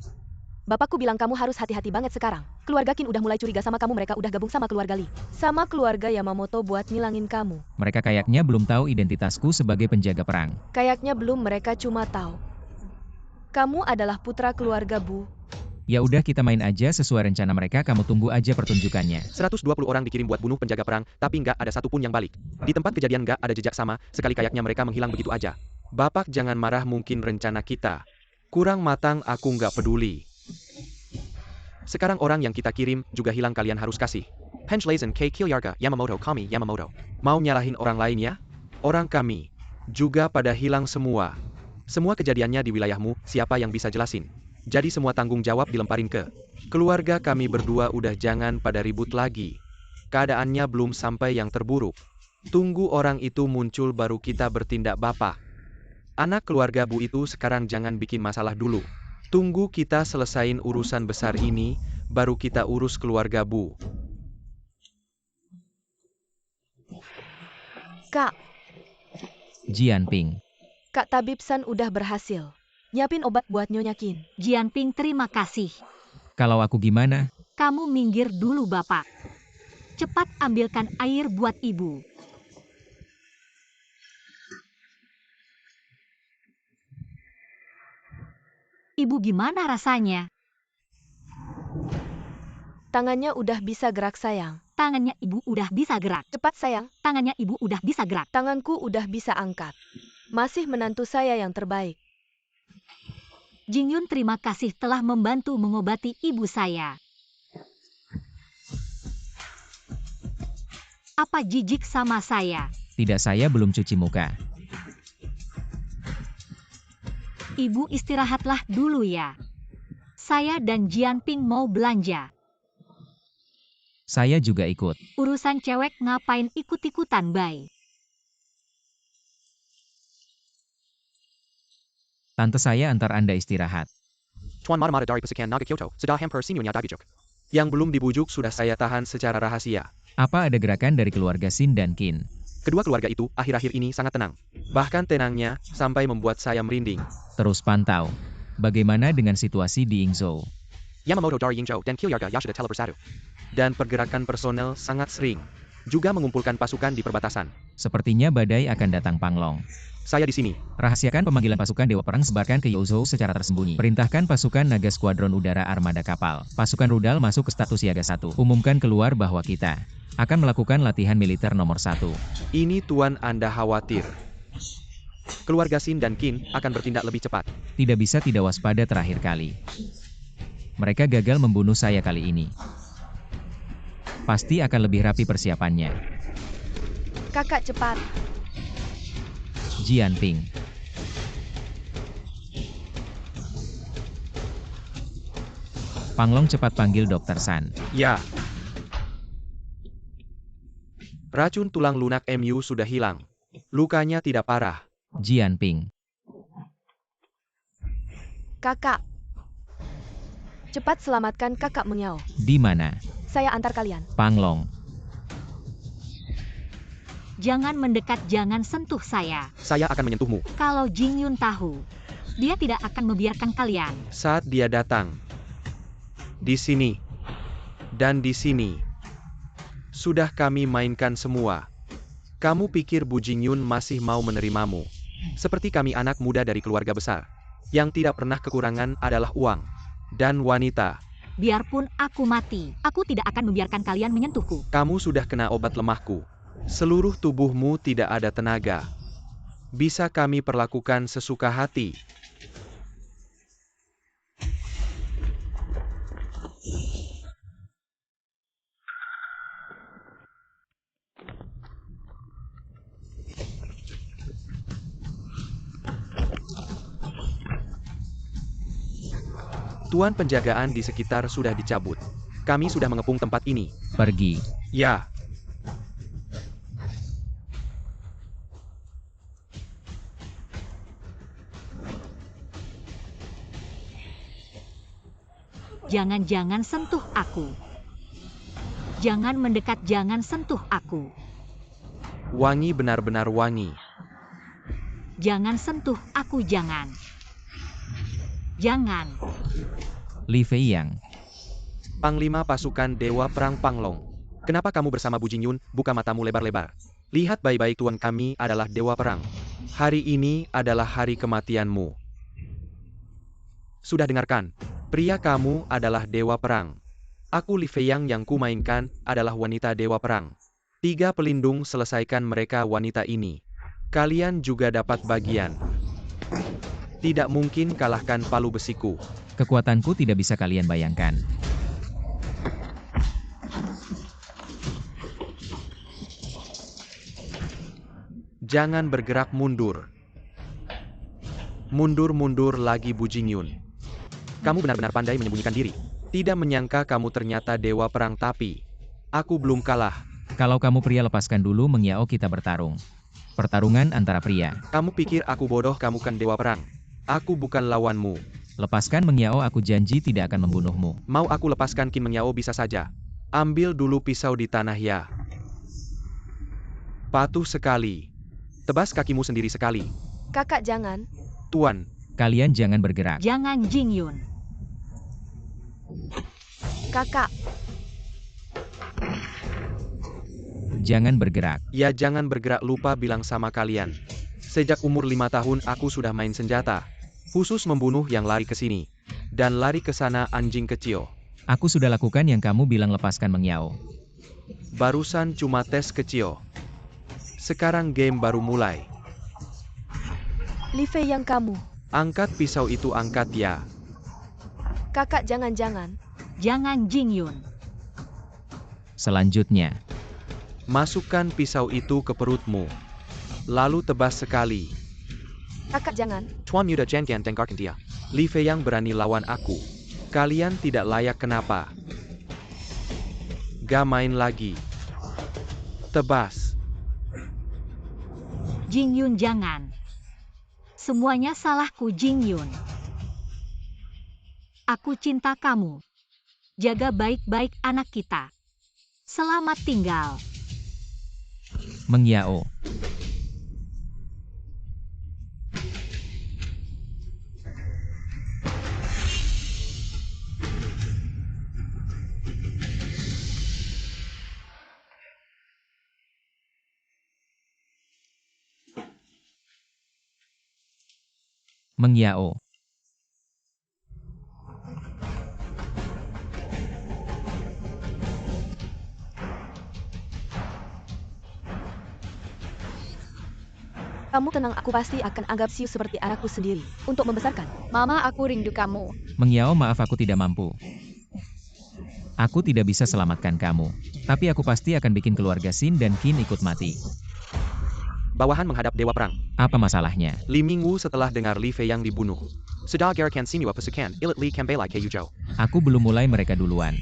S4: Bapakku bilang kamu harus hati-hati banget sekarang. Keluarga Qin udah mulai curiga sama kamu, mereka udah gabung sama keluarga Li. Sama keluarga Yamamoto buat ngilangin kamu.
S1: Mereka kayaknya belum tahu identitasku sebagai penjaga perang.
S4: Kayaknya belum, mereka cuma tahu kamu adalah putra keluarga Bu.
S1: Ya udah kita main aja sesuai rencana mereka, kamu tunggu aja pertunjukannya.
S2: 120 orang dikirim buat bunuh penjaga perang, tapi nggak ada satupun yang balik. Di tempat kejadian nggak ada jejak sama, sekali kayaknya mereka menghilang begitu aja. Bapak jangan marah, mungkin rencana kita kurang matang, aku nggak peduli. Sekarang orang yang kita kirim juga hilang, kalian harus kasih Henschleisen K. Keluarga Yamamoto kami Yamamoto. Mau nyalahin orang lain ya? Orang kami juga pada hilang semua. Semua kejadiannya di wilayahmu, siapa yang bisa jelasin? Jadi semua tanggung jawab dilemparin ke keluarga kami berdua, udah jangan pada ribut lagi. Keadaannya belum sampai yang terburuk. Tunggu orang itu muncul baru kita bertindak Bapak. Anak keluarga Bu itu sekarang jangan bikin masalah dulu. Tunggu kita selesain urusan besar ini, baru kita urus keluarga Bu.
S4: Kak,
S1: Jianping.
S4: Kak Tabib San udah berhasil nyiapin obat buat Nyonya Qin.
S5: Jianping, terima kasih.
S1: Kalau aku gimana?
S5: Kamu minggir dulu, Bapak. Cepat ambilkan air buat Ibu. Ibu gimana rasanya?
S4: Tangannya udah bisa gerak sayang.
S5: Tangannya Ibu udah bisa gerak.
S4: Cepat sayang,
S5: Tangannya Ibu udah bisa gerak.
S4: tanganku udah bisa angkat. Masih menantu saya yang terbaik.
S5: Jingyun, terima kasih telah membantu mengobati ibu saya. Apa jijik sama saya?
S1: Tidak, saya belum cuci muka.
S5: Ibu istirahatlah dulu ya. Saya dan Jianping mau belanja.
S1: Saya juga ikut.
S5: Urusan cewek ngapain ikut-ikutan, Bay?
S1: Tante saya antar Anda istirahat.
S2: Tuan Mata dari Pesekian Naga Kyoto, sudah hampir sinyunya dibujuk. Yang belum dibujuk sudah saya tahan secara rahasia.
S1: Apa ada gerakan dari keluarga Sin dan Qin?
S2: Kedua keluarga itu akhir-akhir ini sangat tenang. Bahkan tenangnya sampai membuat saya merinding.
S1: Terus pantau. Bagaimana dengan situasi di Yingzhou?
S2: Yamamoto dari Yingzhou dan Keluarga Yasuda telah bersatu. Dan pergerakan personel sangat sering. Juga mengumpulkan pasukan di perbatasan.
S1: Sepertinya badai akan datang Panglong.
S2: Saya di sini.
S1: Rahasiakan pemanggilan pasukan Dewa Perang, sebarkan ke Yozhou secara tersembunyi. Perintahkan pasukan naga skuadron udara armada kapal. Pasukan rudal masuk ke status siaga 1. Umumkan keluar bahwa kita akan melakukan latihan militer nomor 1.
S2: Ini Tuan, Anda khawatir keluarga Sin dan Qin akan bertindak lebih cepat.
S1: Tidak bisa tidak waspada terakhir kali. Mereka gagal membunuh saya kali ini. Pasti akan lebih rapi persiapannya.
S4: Kakak cepat.
S1: Jianping. Panglong cepat panggil Dr. San.
S2: Ya. Racun tulang lunak MU sudah hilang. Lukanya tidak parah.
S1: Jianping.
S4: Kakak. Cepat selamatkan kakak Mengyao.
S1: Di mana?
S4: Saya antar kalian.
S1: Panglong.
S5: Jangan mendekat, jangan sentuh saya.
S2: Saya akan menyentuhmu.
S5: Kalau Jingyun tahu, dia tidak akan membiarkan kalian.
S2: Saat dia datang. Di sini. Dan di sini. Sudah kami mainkan semua. Kamu pikir Bu Jingyun masih mau menerimamu? Seperti kami anak muda dari keluarga besar. Yang tidak pernah kekurangan adalah uang. Dan wanita.
S5: Biarpun aku mati, aku tidak akan membiarkan kalian menyentuhku.
S2: Kamu sudah kena obat lemahku. Seluruh tubuhmu tidak ada tenaga. Bisa kami perlakukan sesuka hati. Tuan penjagaan di sekitar sudah dicabut. Kami sudah mengepung tempat ini.
S1: Pergi.
S2: Ya.
S5: Jangan sentuh aku. Jangan mendekat, jangan sentuh aku.
S2: Wangi, benar-benar wangi.
S5: Jangan sentuh aku, jangan. Jangan.
S1: Li Feiyang.
S2: Panglima pasukan Dewa Perang Panglong. Kenapa kamu bersama Bu Jingyun? Buka matamu lebar-lebar. Lihat baik-baik, tuan kami adalah Dewa Perang. Hari ini adalah hari kematianmu. Sudah dengarkan? Pria kamu adalah Dewa Perang. Aku Li Feiyang yang kumainkan adalah wanita Dewa Perang. 3 pelindung, selesaikan mereka wanita ini. Kalian juga dapat bagian. Tidak mungkin kalahkan palu besiku.
S1: Kekuatanku tidak bisa kalian bayangkan.
S2: Jangan bergerak mundur. Mundur-mundur lagi Bu Jingyun. Kamu benar-benar pandai menyembunyikan diri. Tidak menyangka kamu ternyata Dewa Perang, tapi aku belum kalah.
S1: Kalau kamu pria, lepaskan dulu Mengyao, kita bertarung. Pertarungan antara pria.
S2: Kamu pikir aku bodoh? Kamu kan Dewa Perang. Aku bukan lawanmu.
S1: Lepaskan Mengyao, aku janji tidak akan membunuhmu.
S2: Mau aku lepaskan Qin Mengyao? Bisa saja. Ambil dulu pisau di tanah ya. Patuh sekali. Tebas kakimu sendiri sekali.
S4: Kakak jangan.
S2: Tuan.
S1: Kalian jangan bergerak.
S5: Jangan, Jingyun.
S4: Kakak.
S1: Jangan bergerak.
S2: Ya jangan bergerak, lupa bilang sama kalian. Sejak umur 5 tahun aku sudah main senjata. Khusus membunuh yang lari ke sini. Dan lari ke sana, anjing kecil.
S1: Aku sudah lakukan yang kamu bilang, lepaskan Mengyao.
S2: Barusan cuma tes kecil. Sekarang game baru mulai.
S4: Li Feiyang kamu.
S2: Angkat pisau itu, angkat ya.
S4: Kakak jangan-jangan.
S5: Jangan, Jingyun.
S1: Selanjutnya.
S2: Masukkan pisau itu ke perutmu. Lalu tebas sekali.
S4: Kakak jangan.
S2: Tuan Muda jangan tengkarkan dia. Li Feiyang berani lawan aku. Kalian tidak layak, kenapa? Gak main lagi. Tebas.
S5: Jingyun jangan. Semuanya salahku, Jingyun. Aku cinta kamu. Jaga baik-baik anak kita. Selamat tinggal.
S1: Mengyao. Mengyao.
S4: Kamu tenang, aku pasti akan anggap Siu seperti anakku sendiri. Untuk membesarkan.
S3: Mama, aku rindu kamu.
S1: Mengyao, maaf aku tidak mampu. Aku tidak bisa selamatkan kamu. Tapi aku pasti akan bikin keluarga Xin dan Qin ikut mati.
S2: Bawahan menghadap Dewa Perang.
S1: Apa masalahnya?
S2: Li Mingwu setelah dengar Li Feiyang dibunuh. Sedang gerakan sinua pasukan, ilit Li kembali ke Yuzhou.
S1: Aku belum mulai, mereka duluan.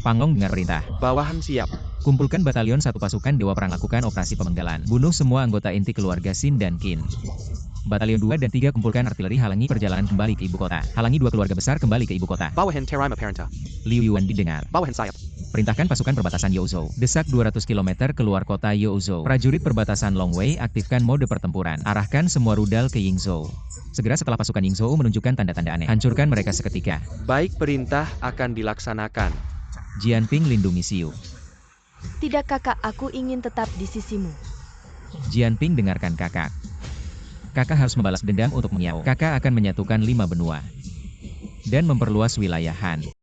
S1: Panglong dengar perintah.
S2: Bawahan siap.
S1: Kumpulkan batalion 1 pasukan Dewa Perang, lakukan operasi pemenggalan. Bunuh semua anggota inti keluarga Xin dan Qin. Batalion 2 dan 3 kumpulkan artileri halangi perjalanan kembali ke ibu kota. Halangi 2 keluarga besar kembali ke ibu kota.
S2: Bawahan Terima Parenta.
S1: Liu Yuan didengar.
S2: Bawahan Sayap.
S1: Perintahkan pasukan perbatasan Youzhou. Desak 200 km keluar kota Youzhou. Prajurit perbatasan Longwei aktifkan mode pertempuran. Arahkan semua rudal ke Yingzhou. Segera setelah pasukan Yingzhou menunjukkan tanda-tanda aneh, hancurkan mereka seketika.
S2: Baik, perintah akan dilaksanakan.
S1: Jianping lindungi Xiu.
S4: Tidak kakak, aku ingin tetap di sisimu.
S1: Jianping dengarkan kakak. Kakak harus membalas dendam untuk Miao. Kakak akan menyatukan 5 benua dan memperluas wilayah Han.